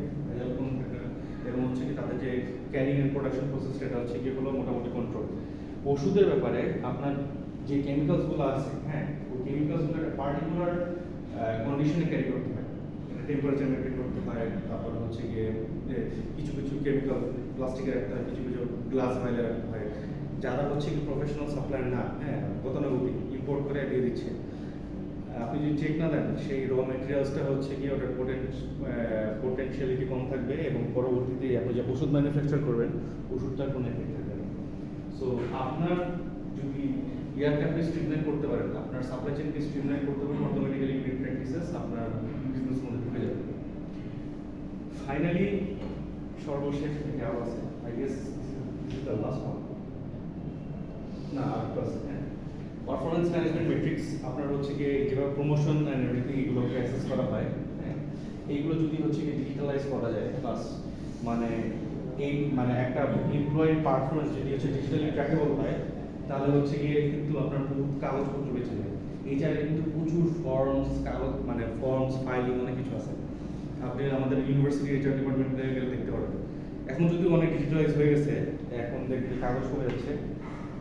এবং হচ্ছে কি তাদের যে ক্যারিং এন্ড প্রোডাকশন প্রসেস সেটা হচ্ছে কি হলো মোটামুটি কন্ট্রোল। ওষুধের ব্যাপারে আপনার যে কেমিক্যালসগুলো আছে, হ্যাঁ, ওই কেমিক্যালসগুলো একটা পার্টিকুলার কন্ডিশনে ক্যারি করতে হয়, টেম্পারেচার মেনটেন করতে হয়, তারপর হচ্ছে গিয়ে কিছু কেমিক্যাল প্লাস্টিকের রাখতে হয়, কিছু গ্লাস ভাইলে রাখতে হয়। যারা হচ্ছে কি প্রফেশনাল সাপ্লায়ার না, হ্যাঁ, গতানুগতিক ইম্পোর্ট করে দিয়ে দিচ্ছে, আপনি যদি চেক না দেন সেই র মেটেরিয়ালসটা হচ্ছে কি ওটার পোটেনশিয়ালিটি কম থাকবে, এবং পরবর্তীতে আপনি যে ওষুধ ম্যানুফ্যাকচার করবেন ওষুধটার কোনো এফেক্ট থাকবে না। সো আপনার যদি ইয়ারকে আপনি স্ট্রিমলাইন করতে পারেন, আপনার সাপ্লাই চেইনকে স্ট্রিমলাইন করতে পারেন, অটোমেটিক্যালি গ্রিন প্র্যাকটিসেস আপনার বিজনেস মধ্যে ঢুকে যাবে। ফাইনালি সর্বশেষ থেকে আরও আছে, I guess this is the last one, না আরেকটা আছে, হ্যাঁ, পারফরমেন্স ম্যানেজমেন্ট মেট্রিক্স। আপনার হচ্ছে গিয়ে যেভাবে প্রমোশন অ্যান্ড এভরিথিং এগুলোকে অ্যাক্সেস করা হয়, হ্যাঁ, এইগুলো যদি হচ্ছে গিয়ে ডিজিটালাইজ করা যায়, প্লাস মানে এই মানে একটা এমপ্লয়ির পারফরমেন্স যদি হচ্ছে ডিজিটালি ট্র্যাকেবল হয়, তাহলে হচ্ছে গিয়ে কিন্তু আপনার বহুত কাগজপত্র বেঁচে যায়। এই জায়গায় কিন্তু প্রচুর ফর্মস ফাইলিং অনেক কিছু আছে, আপনি আমাদের ইউনিভার্সিটি এইচআর ডিপার্টমেন্টে গেলে দেখতে পারবেন। এখন যদি অনেক ডিজিটালাইজ হয়ে গেছে, এখন দেখবেন কাগজ কমে যাচ্ছে,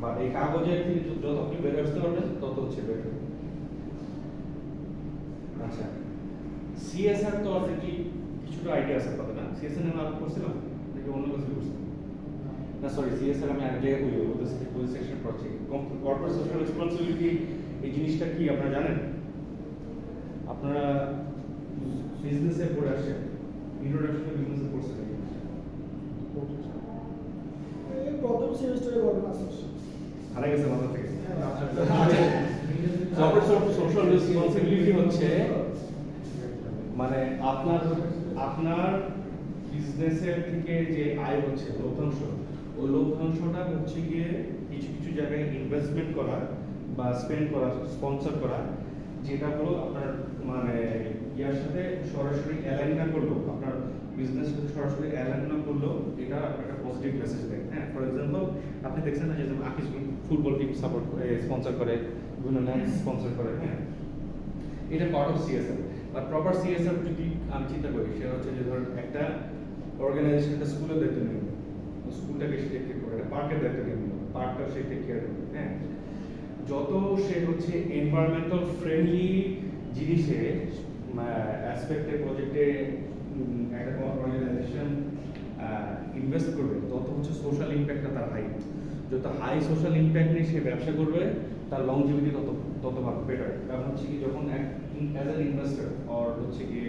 বা এই কাগজের থেকে যত আপনি বের আসতে পারবেন তত হচ্ছে বেটার। আচ্ছা, সিএসআর তো আছে কি কিছুটা আইডিয়া আছে আপনাদের, না? সিএসআর নিয়ে আলাপ করছিলাম নাকি অন্য কিছু করছিলাম? না সরি, সিএসআর আমি আগে জায়গায় ওই সেকশন পড়ছি। কর্পোরেট সোশ্যাল রেসপন্সিবিলিটি এই জিনিসটা কি আপনারা জানেন? আপনারা বিজনেসে পড়ে আসেন, ইন্ট্রোডাকশন বিজনেসে পড়ছেন এই জিনিসটা? এই প্রথম সেমিস্টারে ঘটনা আছে। হারা গেছে মাথা থেকে। কর্পোরেট সোশ্যাল রেসপন্সিবিলিটি হচ্ছে মানে আপনার বিজনেসের থেকে যে আয় হচ্ছে লভ্যাংশ, ওই লভ্যাংশটা হচ্ছে গিয়ে কিছু জায়গায় ইনভেস্টমেন্ট করা বা স্পেন্ড করা, স্পন্সর করা, যেটা হলো আপনার মানে ইয়ার সাথে সরাসরি অ্যালাইন না করলেও, আপনার বিজনেস সাথে সরাসরি অ্যালাইন না করলেও এটা একটা পজিটিভ মেসেজ দেয়, হ্যাঁ। ফর এক্সাম্পল আপনি দেখছেন না যে আকিস ফুটবল টিম সাপোর্ট করে, স্পন্সর করে, বিভিন্ন ল্যান্ড স্পন্সর করে, হ্যাঁ, এটা পার্ট অফ সিএসআর। বা প্রপার সিএসআর যদি আমি চিন্তা করি, সেটা হচ্ছে যে ধর একটা অর্গানাইজেশন একটা স্কুলের দায়িত্ব নিয়ে নিল, স্কুলটাকে সে টেক কেয়ার করে, একটা পার্কের দায়িত্ব নিয়ে নিল, পার্কটা সে টেক কেয়ার করবে, হ্যাঁ। যত সে হচ্ছে এনভায়রনমেন্টাল ফ্রেন্ডলি জিনিসে অ্যাসপেক্টে প্রজেক্টে একটা অর্গানাইজেশন ইনভেস্ট করবে, তত হচ্ছে সোশ্যাল ইম্প্যাক্টটা তার হাই। যত হাই সোশ্যাল ইম্প্যাক্ট নিয়ে সে ব্যবসা করবে, তার লংজিভিটি তত বেটার। কারণ হচ্ছে কি যখন অ্যাজ অ্যান ইনভেস্টর অর হচ্ছে কি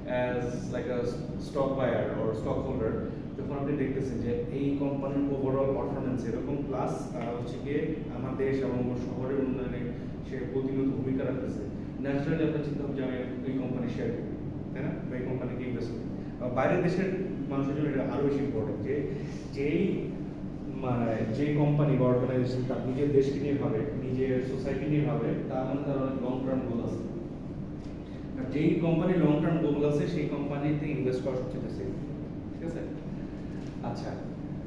as like a stock buyer or stock holder, যখন আপনি দেখতেছেন যে এই কোম্পানির ওভারঅল পারফরমেন্স এরকম, প্লাস তারা হচ্ছে গিয়ে আমার দেশ এবং শহরের উন্নয়নে সে প্রতিনিয়ত ভূমিকা রাখতেছে, ন্যাচারালি আপনার চিন্তা হবে যে আমি এই কোম্পানি শেয়ার করি, তাই না, বা এই কোম্পানিকে ইনভেস্ট করি। বাইরের দেশের মানুষের জন্য এটা আরও বেশি ইম্পর্টেন্ট যে যে কোম্পানি বা অর্গানাইজেশন তার নিজের দেশকে নিয়ে ভাবে, নিজের সোসাইটি নিয়ে ভাবে, তার মানে তার অনেক লং টার্ম গোল আছে। আর যেই কোম্পানির লং টার্ম গোল আছে সেই কোম্পানিতে ইনভেস্ট করা সবচেয়ে সেফ, ঠিক আছে? আচ্ছা,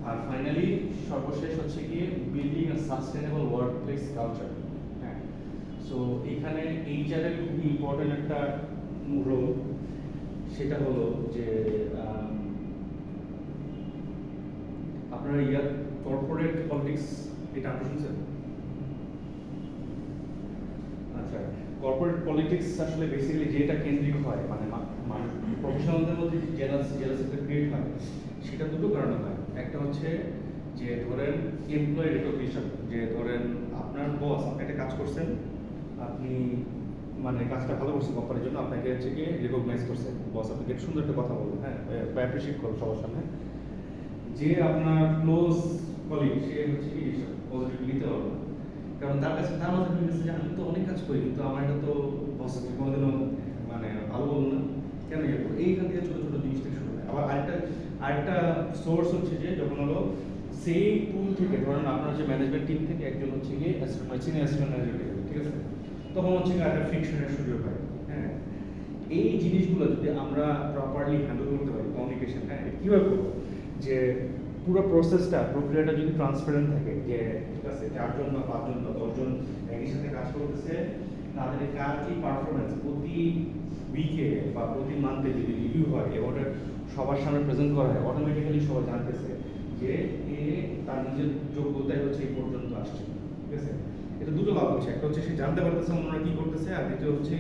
আর ফাইনালি সর্বশেষ হচ্ছে গিয়ে বিল্ডিং আ সাস্টেনেবল ওয়ার্কপ্লেস কালচার, হ্যাঁ। সো এখানে এই জায়গায় খুবই ইম্পর্টেন্ট একটা রোল, সেটা হলো যে আপনারা কর্পোরেট পলিটিক্স এটা আপনি শুনছেন? আচ্ছা, কর্পোরেট পলিটিক্স আসলে বেসিক্যালি যেটা কেন্দ্রিক হয় মানে প্রফেশনালদের মধ্যে জেলাসিটা ক্রিয়েট হয়, সেটা দুটো কারণে হয়। একটা হচ্ছে যে ধরেন এমপ্লয়ি রেকগনিশন, যে ধরেন আপনার বস আপনি একটা কাজ করছেন, আপনি মানে কাজটা ভালো করছেন কোম্পানির জন্য, আপনাকে হচ্ছে গিয়ে রেকগনাইজ করছে বস, আপনাকে সুন্দর একটা কথা বলবেন, হ্যাঁ, বা অ্যাপ্রিশিয়েট করো সবার সামনে। যে আপনার ক্লোজ কলিগ সে হচ্ছে কি পজিটিভ নিতে পারবে না, কারণ তার কাছে তার মাথায় ভেবেছে যে আমি তো অনেক কাজ করি কিন্তু আমার এটা তো বস কোনোদিনও মানে ভালো বলবো না, কেন ইয়ে করবো, এইখান থেকে ছোটো ছোটো জিনিস থেকে শুরু হয়। আবার আরেকটা সোর্স হচ্ছে যে যখন হলো সেই পুল থেকে ধরেন আপনার যে ম্যানেজমেন্ট টিম থেকে একজন হচ্ছে গিয়ে সিনিয়র অ্যাসিস্ট্যান্ট ম্যানেজার, ঠিক আছে, তখন হচ্ছে গিয়ে একটা ফ্রিকশনের সুযোগ হয়। হ্যাঁ, এই জিনিসগুলো যদি আমরা প্রপারলি হ্যান্ডেল করতে পারি, কমিউনিকেশন, হ্যাঁ, কীভাবে করবো, যে পুরো প্রসেসটা প্রক্রিয়াটা যদি ট্রান্সপারেন্ট থাকে, যে ঠিক আছে 4 জন বা 5 জন বা 10 জন একই সাথে কাজ করতেছে, তাদের কার কি পারফরমেন্স প্রতি উইকে বা প্রতি মান্থে যদি রিভিউ হয় এবং ওটা সবার সামনে প্রেজেন্ট করা হয়, অটোমেটিক্যালি সবাই জানতেছে যে এ তার নিজের যোগ্যতায় হচ্ছে এই পর্যন্ত আসছে, ঠিক আছে। এটা দুটো লাভ হচ্ছে, একটা হচ্ছে সে জানতে পারতেছে অন্যরা কি করতেছে, আর দ্বিতীয় হচ্ছে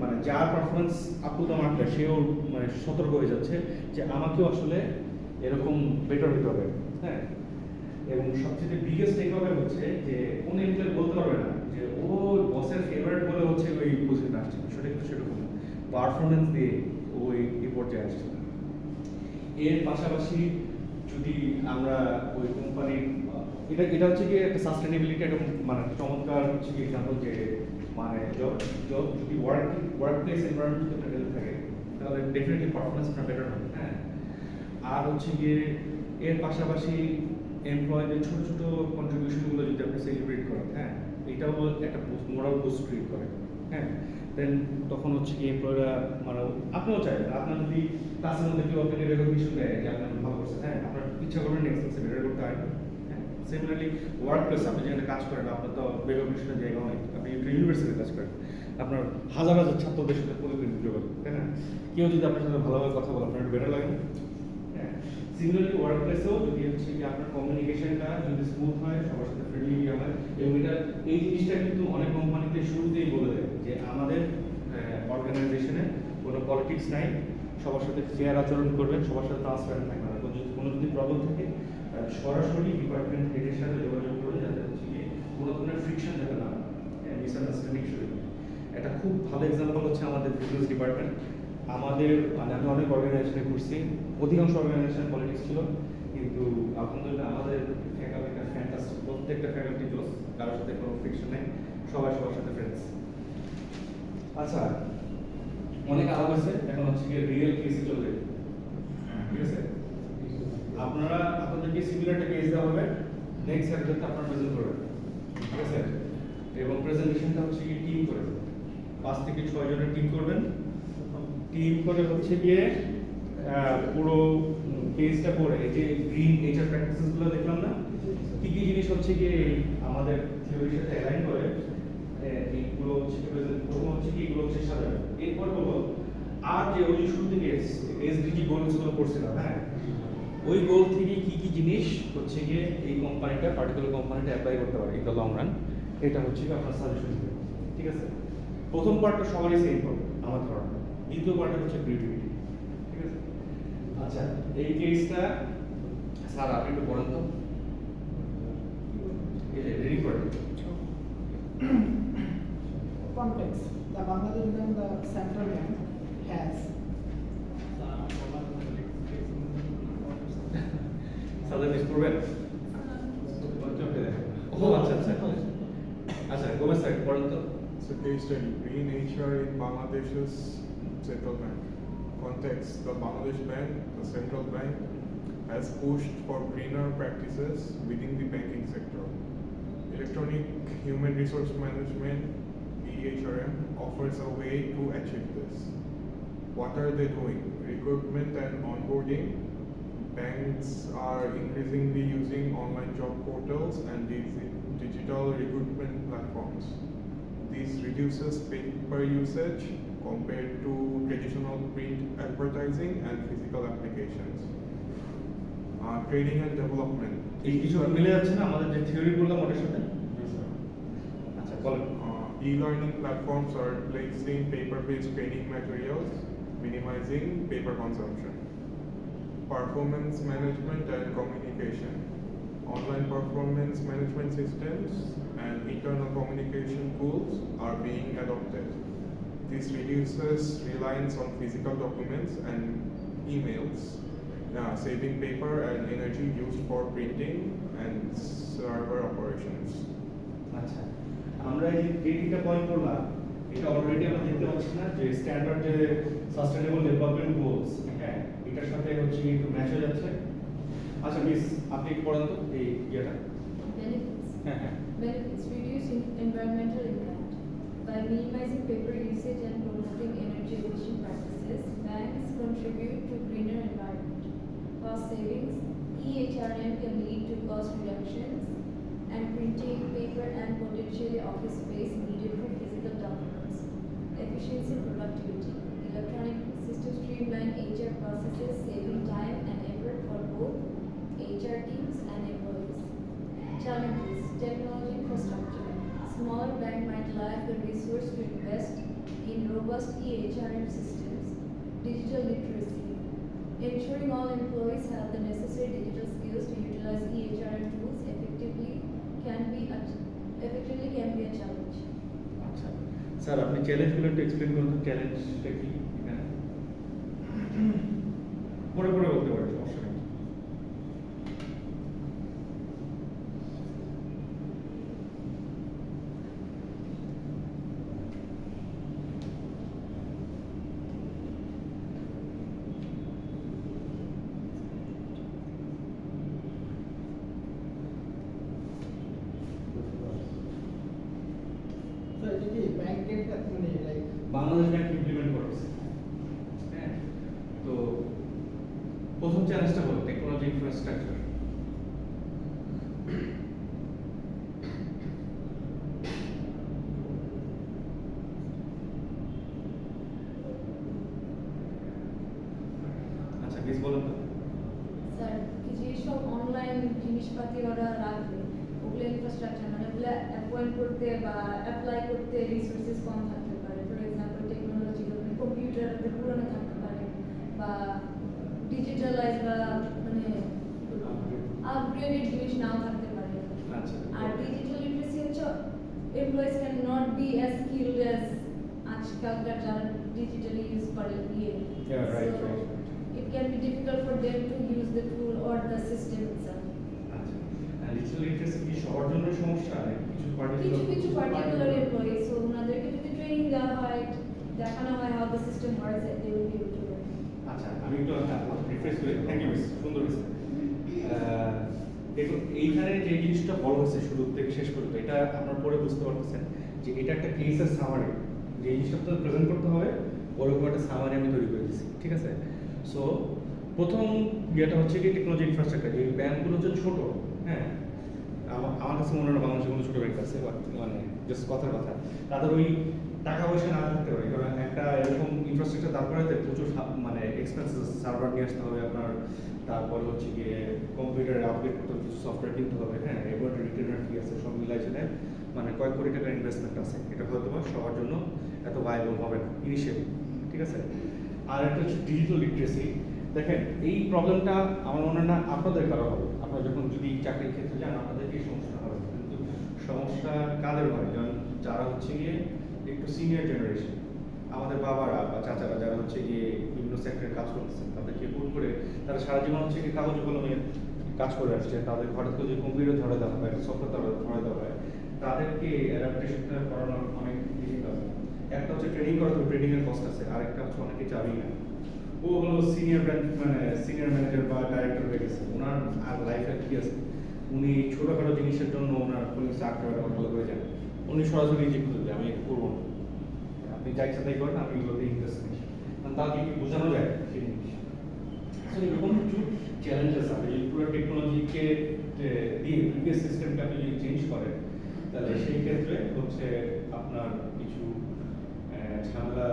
মানে যার পারফরমেন্স আপ টু দ্য মার্কটা সেও মানে সতর্ক হয়ে যাচ্ছে যে আমাকেও আসলে এরকম বেটার হতে হবে, হ্যাঁ। এবং সবচেয়ে বিগেস্ট টেকঅ্যাওয়ে হচ্ছে যে কোন এমপ্লয়ি বলতে পারবে না যে ও বসের ফেভারিট বলে হচ্ছে ওই পজিশনে আসছে, সেটা কিন্তু সেরকম না, পারফরমেন্স দিয়ে ওই এই পর্যায়ে আসছে। এর পাশাপাশি যদি আমরা ওই কোম্পানির এটা হচ্ছে কি একটা সাস্টেনেবিলিটি, একটা মানে চমৎকার হচ্ছে কি এক্সাম্পল, যে মানে যদি ওয়ার্ক প্লেস এনভায়রনমেন্ট যদি হেলথ থাকে তাহলে ডেফিনেটলি পারফরমেন্স আপনার বেটার হবে, হ্যাঁ। আর হচ্ছে গিয়ে এর পাশাপাশি এমপ্লয়ীদের ছোট ছোট কন্ট্রিবিউশনগুলো যদি আপনি সেলিব্রেট করেন, হ্যাঁ, এটাও একটা মোরাল বুস্ট ক্রিয়েট করে, হ্যাঁ। দেন তখন হচ্ছে কি এমপ্লয়িরা মানে আপনিও চাইবেন, আপনার যদি ক্লাসের মধ্যে কেউ আপনাকে রেকগনিশন দেয় যে আপনি ভালো করছেন, হ্যাঁ, আপনার ইচ্ছা করবেন নেক্সট ক্লাসে বেটার করতে হয়, হ্যাঁ। সিমিলারলি ওয়ার্ক প্লেস আপনি যেখানে কাজ করেন আপনার তো রেকগনিশনের জায়গা অনেক, আপনি একটা ইউনিভার্সিটিতে কাজ করেন, আপনার হাজার হাজার ছাত্রদের সাথে প্রতিদিন যোগাযোগ, তাই না, কেউ যদি আপনার সাথে ভালোভাবে কথা বলে আপনার একটু বেটার লাগে না, হ্যাঁ। সিমিলারলি ওয়ার্ক প্লেসেও যদি হচ্ছে কি আপনার কমিউনিকেশনটা যদি স্মুথ হয়, সবার সাথে ফ্রেন্ডলি হয়, এবং এই জিনিসটা কিন্তু অনেক কোম্পানিতে শুরুতেই বলে দেয় যে আমাদের অর্গানাইজেশনে কোনো পলিটিক্স নাই, সবার সাথে ফেয়ার আচরণ করবেন, সবার সাথে ট্রান্সপারেন্ট থাকবেন, কোনো যদি প্রবলেম থাকে সরাসরি ডিপার্টমেন্ট হেডের সাথে যোগাযোগ করে, যাতে হচ্ছে গিয়ে কোনো ধরনের ফ্রিকশন যাতে না মিসআন্ডারস্ট্যান্ডিং শুরু হয়। একটা খুব ভালো এক্সাম্পল হচ্ছে আমাদের বিজনেস ডিপার্টমেন্ট। আমাদের মানে আমি অনেক অর্গানাইজেশনে ঘুরছি, অধিকাংশ অর্গানাইজেশন পলিটিক্স ছিল, কিন্তু আলহামদুলিল্লাহ আমাদের ফ্যাকাল্টিটা ফ্যান্টাস্টিক, প্রত্যেকটা ফ্যাকাল্টি ক্লোজ, কারোর সাথে কোনো ফ্রিকশন নেই, সবাই সবার সাথে ফ্রেন্ডস। আচ্ছা, অনেক আলাপ আছে, এখন হচ্ছে গিয়ে রিয়েল কেসে চলে যাবে, ঠিক আছে। আপনাদেরকে সিমিলার একটা কেস দেওয়া হবে, নেক্সট স্যাটারডেতে আপনারা প্রেজেন্ট করবেন, ঠিক আছে। এবং প্রেজেন্টেশনটা হচ্ছে গিয়ে টিম করে 5 থেকে 6 জনের টিম করবেন, টিম করে হচ্ছে গিয়ে পুরো কেসটা পড়ে এই যে গ্রিন এইচআর প্র্যাকটিসেসগুলো দেখলাম না, কি কি জিনিস হচ্ছে গিয়ে আমাদের থিওরির সাথে অ্যালাইন করে, এইগুলো হচ্ছে প্রথম হচ্ছে কি এগুলো হচ্ছে সাজানো, এরপর হলো আর যে ওই শুরু থেকে এসডিজি গোলসগুলো করছিলাম, হ্যাঁ, ওই গোল থেকে কি কি জিনিস হচ্ছে গিয়ে এই কোম্পানিটা পার্টিকুলার কোম্পানিটা অ্যাপ্লাই করতে পারে ইন দ্য লং রান, এটা হচ্ছে কি আপনার সাজেশন দিবে, ঠিক আছে। প্রথম পার্টটা সবারই সেম হবে আমার ধারণা, দ্বিতীয় পার্টটা হচ্ছে ক্রিয়েটিভিটি, ঠিক আছে। আচ্ছা, এই কেসটা স্যার আপনি একটু পড়েন তো, এই যে রেডি করেন। Context: the Bangladesh Bank, the central bank, has sir miss করবেন, ও আচ্ছা আচ্ছা আচ্ছা, গোমেজ স্যার পড়েন তো। It's a case study, green HR in Bangladesh's central bank. Context: the Bangladesh Bank, the central bank, has pushed for greener practices within the banking sector. Electronic Human Resource Management (EHRM) offers a way to achieve this. What are they doing? Recruitment and onboarding. Banks are increasingly using online job portals and digital recruitment platforms. This reduces paper usage, compared to traditional print advertising and physical applications. Training and development. এই কিছু মিলে যাচ্ছে না আমাদের যে theory বললাম ওটার সাথে? আচ্ছা বলেন। E-learning platforms are replacing paper-based training materials, minimizing paper consumption. Performance management and communication. Online performance management systems and internal communication tools are being adopted. This reduces reliance on physical documents and emails, saving paper and energy used for printing and server operations. আচ্ছা আমরা এই যে তিনটা point বললাম এটা already আমরা দেখতে পাচ্ছি না যে স্ট্যান্ডার্ড যে সাস্টেনেবল ডেভেলপমেন্ট গোলস, হ্যাঁ এটার সাথে হচ্ছে একটু ম্যাচ হয়ে যাচ্ছে। আচ্ছা মিস আপনি একটু পড়েন তো এই ইয়েটা। Benefits. হ্যাঁ হ্যাঁ Benefits reduce environmental impact. By minimizing paper usage and promoting energy efficient practices, banks contribute to greener environment. Cost savings, EHRM can lead to cost reductions and printing paper and potentially office space needed for physical documents. Efficiency and productivity. Electronic systems streamline HR processes, saving time and effort for both HR teams and employees. Challenges, technology infrastructure. Smaller bank might lack the resource to invest in robust EHRM systems. Digital literacy. Ensuring all employees have the necessary digital skills to utilize EHRM tools effectively can be a challenge. আচ্ছা sir আপনি চ্যালেঞ্জগুলো একটু explain করুন তো চ্যালেঞ্জটা কি এখানে পরে পরে বলতে পারেন সমস্যা নেই। So এটা কি ব্যাংকের ক্ষেত্রে মানে লাইক বাংলাদেশ ব্যাংক ইমপ্লিমেন্ট করেছে, হ্যাঁ তো প্রথম চ্যালেঞ্জটা হলো টেকনোলজি ইনফ্রাস্ট্রাকচার। আচ্ছা প্লিজ বলুন তো। স্যার যেসব অনলাইন জিনিসপাতি ওরা রাখবে ওগুলো ইনফ্রাস্ট্রাকচার মানে ওগুলো অ্যাপয়েন্ট করতে বা অ্যাপ্লাই করতে রিসোর্সেস কম থাকতে পারে। ফর এক্সাম্পল টেকনোলজি কম্পিউটার পুরনো থাকতে পারে বা ডিজিটালাইজ বা মানে আপগ্রেডেড জিনিস নাও থাকতে পারে। আচ্ছা আর ডিজিটাল লিটারেসি হচ্ছে employees can not be as skilled as আজকালকার যারা ডিজিটালি ইউজ করে ইয়ে। Yeah, right, So, right. it can be difficult for them to use the tool or the system itself. আচ্ছা ডিজিটাল লিটারেসি কি সবার জন্য সমস্যা নাকি কিছু পার্টিকুলার কিছু পার্টিকুলার এমপ্লয়ি সো ওনাদেরকে যদি ট্রেনিং দেওয়া হয় দেখানো হয় how the system works they will be able to learn. আচ্ছা আমি একটু রিফ্রেশ করি। থ্যাংক ইউ মিস সুন্দর হয়েছে। দেখুন এইখানে যে জিনিসটা বলা হয়েছে শুরু থেকে শেষ পর্যন্ত এটা আপনারা পরে বুঝতে পারতেছেন যে এটা একটা কেসের সামারি, যে জিনিসটা তো প্রেজেন্ট করতে হবে ওরকম একটা সামারি আমি তৈরি করে দিচ্ছি, ঠিক আছে। সো প্রথম ইয়েটা হচ্ছে কি টেকনোলজি ইনফ্রাস্ট্রাকচার। যে ব্যাংকগুলো হচ্ছে ছোট, হ্যাঁ আমার কাছে মনে হয় না বাংলাদেশে কোনো ছোটো ব্যাংক আছে, মানে জাস্ট কথার কথা তাদের ওই টাকা পয়সা না থাকতে পারে, কারণ একটা এরকম ইনফ্রাস্ট্রাকচার দাঁড় করাতে প্রচুর মানে এক্সপেন্সেস আছে। সার্ভার নিয়ে আসতে হবে আপনার, তারপরে হচ্ছে গিয়ে কম্পিউটারে আপডেট করতে হবে, কিছু সফটওয়্যার কিনতে হবে, হ্যাঁ এবার রিটেনার ফি আছে, সব মিলাই ছেলে মানে কয়েক কোটি টাকার ইনভেস্টমেন্ট আছে। এটা হয়তো বা সবার জন্য এত ভায়াবল হবে না ইনিশিয়ালি, ঠিক আছে। আর একটা হচ্ছে ডিজিটাল লিটারেসি। দেখেন এই প্রবলেমটা আমার মনে হয় না আপনাদের কারো হবে, আপনারা যখন যদি চাকরির ক্ষেত্রে যান আপনাদের এই সমস্যা হবে, কিন্তু সমস্যা কাদের হয় যারা হচ্ছে গিয়ে একটু সিনিয়র জেনারেশন, আমাদের বাবারা বা চাচারা যারা হচ্ছে গিয়ে বিভিন্ন সেক্টরে কাজ করতেছেন, তাদেরকে ভুল করে তারা সারা জীবন হচ্ছে গিয়ে কাগজ কলমে কাজ করে আসছে, তাদের হঠাৎ করে যে কম্পিউটার ধরে দেওয়া হয়, সফটওয়্যার ধরে দেওয়া হয়, তাদেরকে অ্যাডাপ্টেশনটা করানো অনেক ডিফিকাল্ট। একটা হচ্ছে ট্রেনিং করা, তো ট্রেনিং এর কস্ট আছে, আরেকটা হচ্ছে অনেকে যাবেই না। ও হলো সিনিয়র মানে সিনিয়র ম্যানেজার বা ডাইরেক্টর হয়ে গেছে, ওনার আর লাইফে কি আছে, উনি ছোটোখাটো জিনিসের জন্য ওনার কোনো চাকরি ভালো করে যান, উনি সরাসরি যে খুঁজবে আমি এটা করবো না, আপনি যা ইচ্ছা তাই করেন, আমি এগুলোতে ইন্টারেস্ট নেই, তাকে কি বোঝানো যায় সেই জিনিস। সো এরকম কিছু চ্যালেঞ্জেস আছে। এই পুরো টেকনোলজিকে দিয়ে প্রিভিয়াস সিস্টেমকে আপনি যদি চেঞ্জ করেন তাহলে সেই ক্ষেত্রে হচ্ছে আপনার কিছু ঝামেলা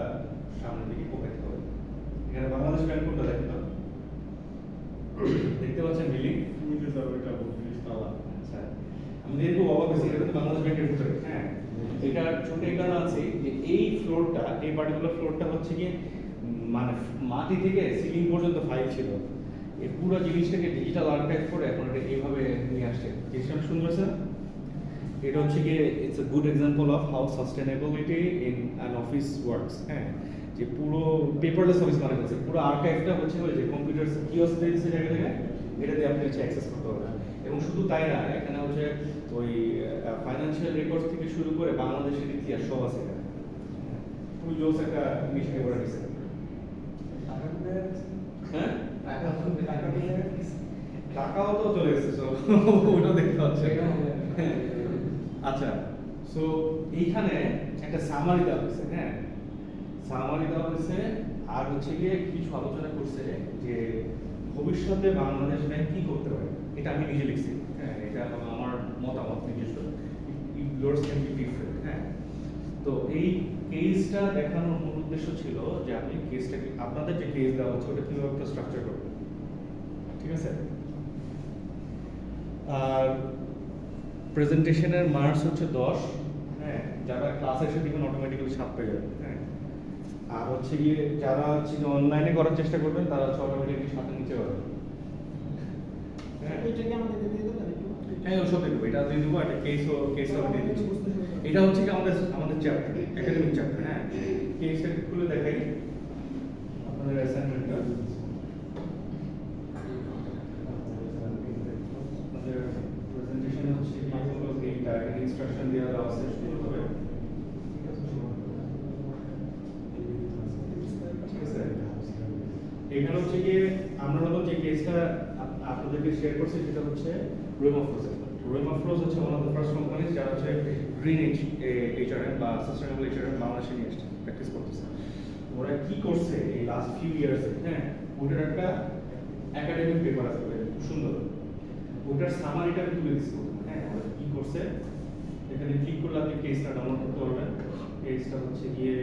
স্যার ওইটা 32 তালা। আচ্ছা আমি দেখবো অবাক হয়েছি এটা কিন্তু বাংলাদেশ ব্যাংকের ভিতরে, হ্যাঁ এটা ছোট এই কারণ আছে যে এই ফ্লোরটা, এই পার্টিকুলার ফ্লোরটা হচ্ছে কি মানে মাটি থেকে সিলিং পর্যন্ত ফাইল ছিল, এই পুরো জিনিসটাকে ডিজিটাল আর্কাইভ করে এখন এটা এইভাবে নিয়ে আসছে। জিনিসটা অনেক সুন্দর আছে না? এটা হচ্ছে কি it's a good example of how sustainability in an office works. হ্যাঁ যে পুরো পেপারলেস অফিস মানে হচ্ছে পুরো আর্কাইভটা হচ্ছে ওই যে কম্পিউটার কিওস্ক দিয়েছে জায়গা থেকে, এটা দিয়ে আপনি হচ্ছে অ্যাক্সেস করতে পারবেন। এবং শুধু তাই না, এখানে হচ্ছে ওই ফাইন্যান্সিয়াল রেকর্ডস থেকে শুরু করে বাংলাদেশের ইতিহাস সব আছে এখানে। খুবই জোস একটা মিশনে করে দিচ্ছে। হ্যাঁ টাকাও তো চলে এসেছে সব, ওটা দেখতে হচ্ছে। আচ্ছা সো এইখানে একটা সামারি দেওয়া হয়েছে, হ্যাঁ সামারি দেওয়া হয়েছে আর হচ্ছে গিয়ে কিছু আলোচনা করছে যে ভবিষ্যতে বাংলাদেশ ব্যাংক কি করতে পারে। এটা আমি নিজে লিখছি, হ্যাঁ এটা আমার মতামত নিজস্ব, ইউরস ক্যান বি ডিফারেন্ট। হ্যাঁ তো এই কেসটা দেখানোর মূল উদ্দেশ্য ছিল যে আপনি কেসটাকে আপনাদের যে কেস দেওয়া হচ্ছে ওটা কিভাবে একটা স্ট্রাকচার করবেন, ঠিক আছে? আর প্রেজেন্টেশনের মার্কস হচ্ছে 10, হ্যাঁ যারা ক্লাসে এসে দিবেন অটোমেটিক্যালি 7 পেয়ে যাবেন। হ্যাঁ আর হচ্ছে গিয়ে যারা হচ্ছে অনলাইনে করার চেষ্টা করবেন তারা হচ্ছে অটোমেটিক্যালি 7 নিচে পাবেন। হ্যাঁ এটাকে আমাদেরকে দিয়ে দেবেন একটু? হ্যাঁ ওসব দিয়ে দেবো, এটা দিয়ে দেবো, একটা কেসও দিয়ে দিচ্ছি। এটা হচ্ছে কি আমাদের চ্যাপ্টার, একাডেমিক চ্যাপ্টার। হ্যাঁ কেসটা খুলে দেখাই আপনাদের অ্যাসাইনমেন্টটা। আমাদের প্রেজেন্টেশন হচ্ছে এই ডায়াগ্রাম ইনস্ট্রাকশন দেওয়া আছে শুরু হবে, ঠিক আছে? এখানে হচ্ছে কি আমরা হলো যে কেসটা আপনাদেরকে শেয়ার করছি সেটা হচ্ছে রোমাফ্রোজ। রোমাফ্রোজ হচ্ছে one of the first companies যারা হচ্ছে গ্রিন এইচআরএম বা সাস্টেনেবল এইচআরএম বাংলাদেশে নিয়ে আসছে, প্র্যাকটিস করতেছে। ওরা কি করছে এই লাস্ট ফিউ ইয়ার্সে, হ্যাঁ ওটার একটা একাডেমিক পেপার আছে খুব সুন্দর, ওটার সামারিটা আমি তুলে দিচ্ছি। হ্যাঁ ওরা কি করছে এখানে ক্লিক করলে আপনি কেসটা ডাউনলোড করতে পারবেন। কেসটা হচ্ছে গিয়ে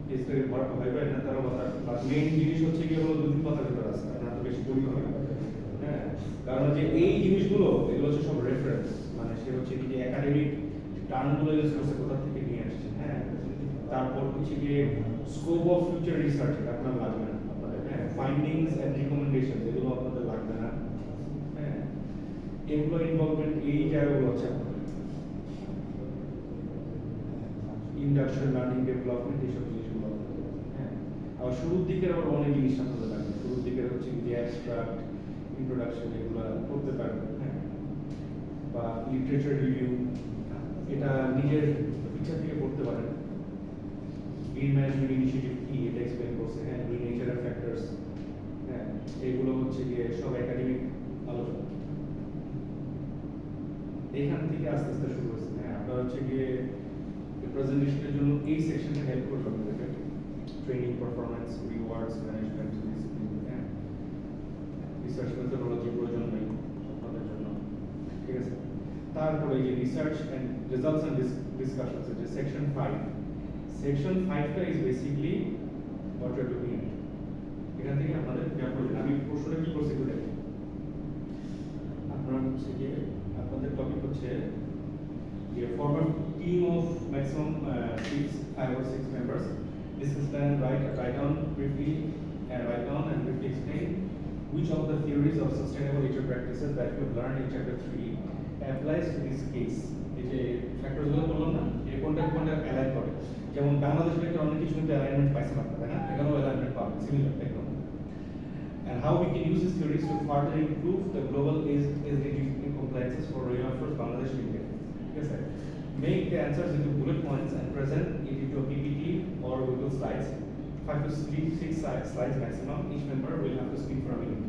কেসটাকে বড় ভাইবে না তার কথা, মেইন জিনিস হচ্ছে গিয়ে হলো 2-3 কথার ভিতরে আছে, না তো বেশি পড়তে হবে না। হ্যাঁ কারণ যে এই জিনিসগুলো এগুলো হচ্ছে সব রেফারেন্স, মানে সে হচ্ছে কি যে একাডেমিক টার্মগুলো ইউজ করছে কোথা থেকে নিয়ে আসছে। হ্যাঁ তারপর হচ্ছে গিয়ে স্কোপ অফ ফিউচার রিসার্চ আপনার লাগবে না আপনাদের, হ্যাঁ ফাইন্ডিংস এন্ড রিকমেন্ডেশন এগুলো আপনাদের লাগবে না। হ্যাঁ এমপ্লয়ি ইনভলভমেন্ট এই জায়গাগুলো হচ্ছে ইন্ডাস্ট্রিয়াল লার্নিং ডেভেলপমেন্ট এইসব জিনিসগুলো। হ্যাঁ আর শুরুর দিকের আবার অনেক জিনিস আপনাদের লাগবে, শুরুর দিকের হচ্ছে যে অ্যাবস্ট্রাক্ট ইন্ট্রোডাকশন এগুলো করতে পারবেন। হ্যাঁ বা লিটারেচার রিভিউ এটা নিজের ইচ্ছা থেকে পড়তে পারেন। গ্রিন ম্যানেজমেন্ট ইনিশিয়েটিভ কি এটা এক্সপ্লেন করছে, হ্যাঁ গ্রিন নেচারাল ফ্যাক্টরস, হ্যাঁ এগুলো হচ্ছে গিয়ে সব একাডেমিক আলোচনা। এইখান থেকে আস্তে আস্তে শুরু হয়েছে। হ্যাঁ আপনারা হচ্ছে গিয়ে প্রেজেন্টেশনের জন্য এই সেকশনে হেল্প করবে আপনাদেরকে, training, performance, rewards, management, discipline, হ্যাঁ রিসার্চ মেথডোলজি প্রয়োজন নেই আপনাদের জন্য, ঠিক আছে? তারপরে এই যে research and results and discussions যে সেকশন 5, সেকশন 5টা is basically what you are doing. এখান থেকে আপনাদের আমি প্রশ্নটা কি করছি একটু দেখেন। আপনারা হচ্ছে যে আপনাদের টপিক হচ্ছে যে form a team of maximum 5 or 6 members, discuss plan, write down briefly and briefly explain which of the theories of sustainable HR practices that you have learned in chapter 3 applies to this case. এই যে factors গুলো বললাম না, এই কোনটা align করে, যেমন বাংলাদেশ ব্যাংকের অনেক কিছু কিন্তু অ্যালাইনমেন্ট পাইছেন আপনারা, না এখানেও অ্যালাইনমেন্ট পাবেন সিমিলার একদম। And how we can use these theories to further improve the global SDG compliances for reinforce Bangladesh Limited. Yes, sir. Make the answers into bullet points and present it into a PPT or Google Slides. 5 to 6 slides maximum. Each member will have to speak for a minute.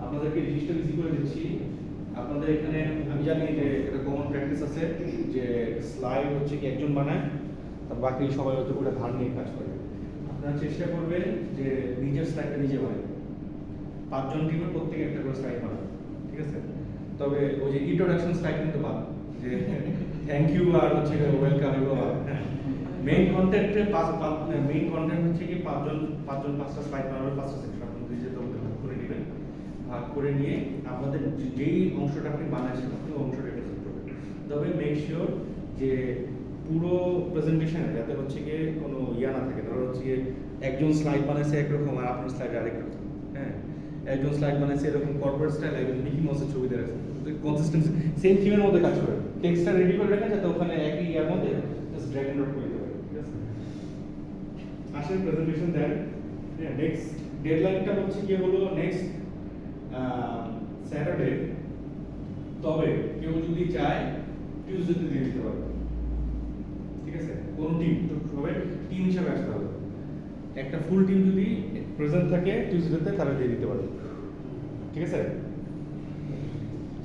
আপনাদেরকে জিনিসটা easy করে দিচ্ছি। আপনাদের এখানে আমি জানি যে এটা কমন প্র্যাকটিস আছে যে স্লাইড হচ্ছে কি একজন বানায়, তার বাকি সবাই হচ্ছে পুরো ধার নিয়ে কাজ করে। আপনারা চেষ্টা করবেন যে নিজের স্লাইডটা নিজে বানাবেন, 5 জন টিমের প্রত্যেকে একটা করে স্লাইড বানাবে, ঠিক আছে? তবে ওই যে ইন্ট্রোডাকশন স্লাইড কিন্তু বাদ, যে থ্যাংক ইউ আর হচ্ছে ওয়েলকাম এগুলো বাদ। মেইন কন্টেন্টে মেইন কন্টেন্ট হচ্ছে কি 5জন 5টা স্লাইড বানাবে, 5টা সেকশন আপনি নিজে তো করে নেবেন। ভাগ করে নিয়ে আপনাদের যেই অংশটা আপনি বানাচ্ছেন আপনি ওই অংশটা প্রেজেন্ট করবেন। তবে মেক শিওর যে পুরো প্রেজেন্টেশনে যাতে হচ্ছে গিয়ে কোনো ইয়া না থাকে, ধরো হচ্ছে গিয়ে একজন স্লাইড বানাইছে একরকম আর আপনার স্লাইড আরেক রকম, হ্যাঁ, একজন স্লাইড বানাইছে এরকম কর্পোরেট স্টাইল, একজন মিকি মাউসের ছবি দিয়ে রাখছে, কনসিস্টেন্সি সেম থিমের মধ্যে কাজ করে, টেক্সটটা রেডি করে রাখেন যাতে ওখানে একই ইয়ার মধ্যে জাস্ট ড্র্যাগ এন্ড ড্রপ করে দিতে পারে, ঠিক আছে? আসেন প্রেজেন্টেশন দেন। হ্যাঁ, নেক্সট ডেডলাইনটা হচ্ছে কি হলো নেক্সট স্যাটারডে, তবে কেউ যদি চায় টিউসডেতে দিয়ে দিতে পারবে, ঠিক আছে? কোন টিম তো সবাই টিম হিসাবে আসতে হবে, একটা ফুল টিম যদি প্রেজেন্ট থাকে টিউসডেতে তারা দিয়ে দিতে পারবে, ঠিক আছে?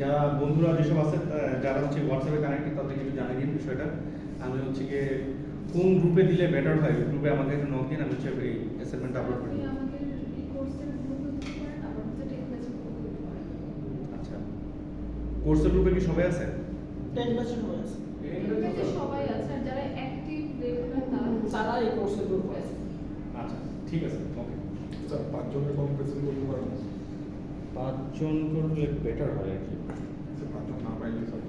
যারা বন্ধুরা যেসব আছে যারা হচ্ছে হোয়াটসঅ্যাপে কানেক্টেড তাদেরকে একটু জানিয়ে দিন বিষয়টা। আমি হচ্ছে গিয়ে কোন গ্রুপে দিলে বেটার হয় গ্রুপে আমাকে একটু নক দিন, আমি হচ্ছে এই অ্যাসাইনমেন্ট আপলোড করে আপনি দিই। আমাদের এই কোর্সের গ্রুপে দিতে পারেন, আবার হচ্ছে টেক ব্যাচের গ্রুপে দিতে পারেন। আচ্ছা, কোর্সের গ্রুপে কি সবাই আছে? 10 বছর বয়স টেক ব্যাচে সবাই আছে, আর যারা অ্যাক্টিভ রেগুলার তারা এই কোর্সের গ্রুপে আছে। আচ্ছা, ঠিক আছে, ওকে। স্যার 5 জনের কম প্রেজেন্ট করতে পারবেন? 5 জন করলে বেটার হয় আর কি। স্যার 5 জন না পাইলে স্যার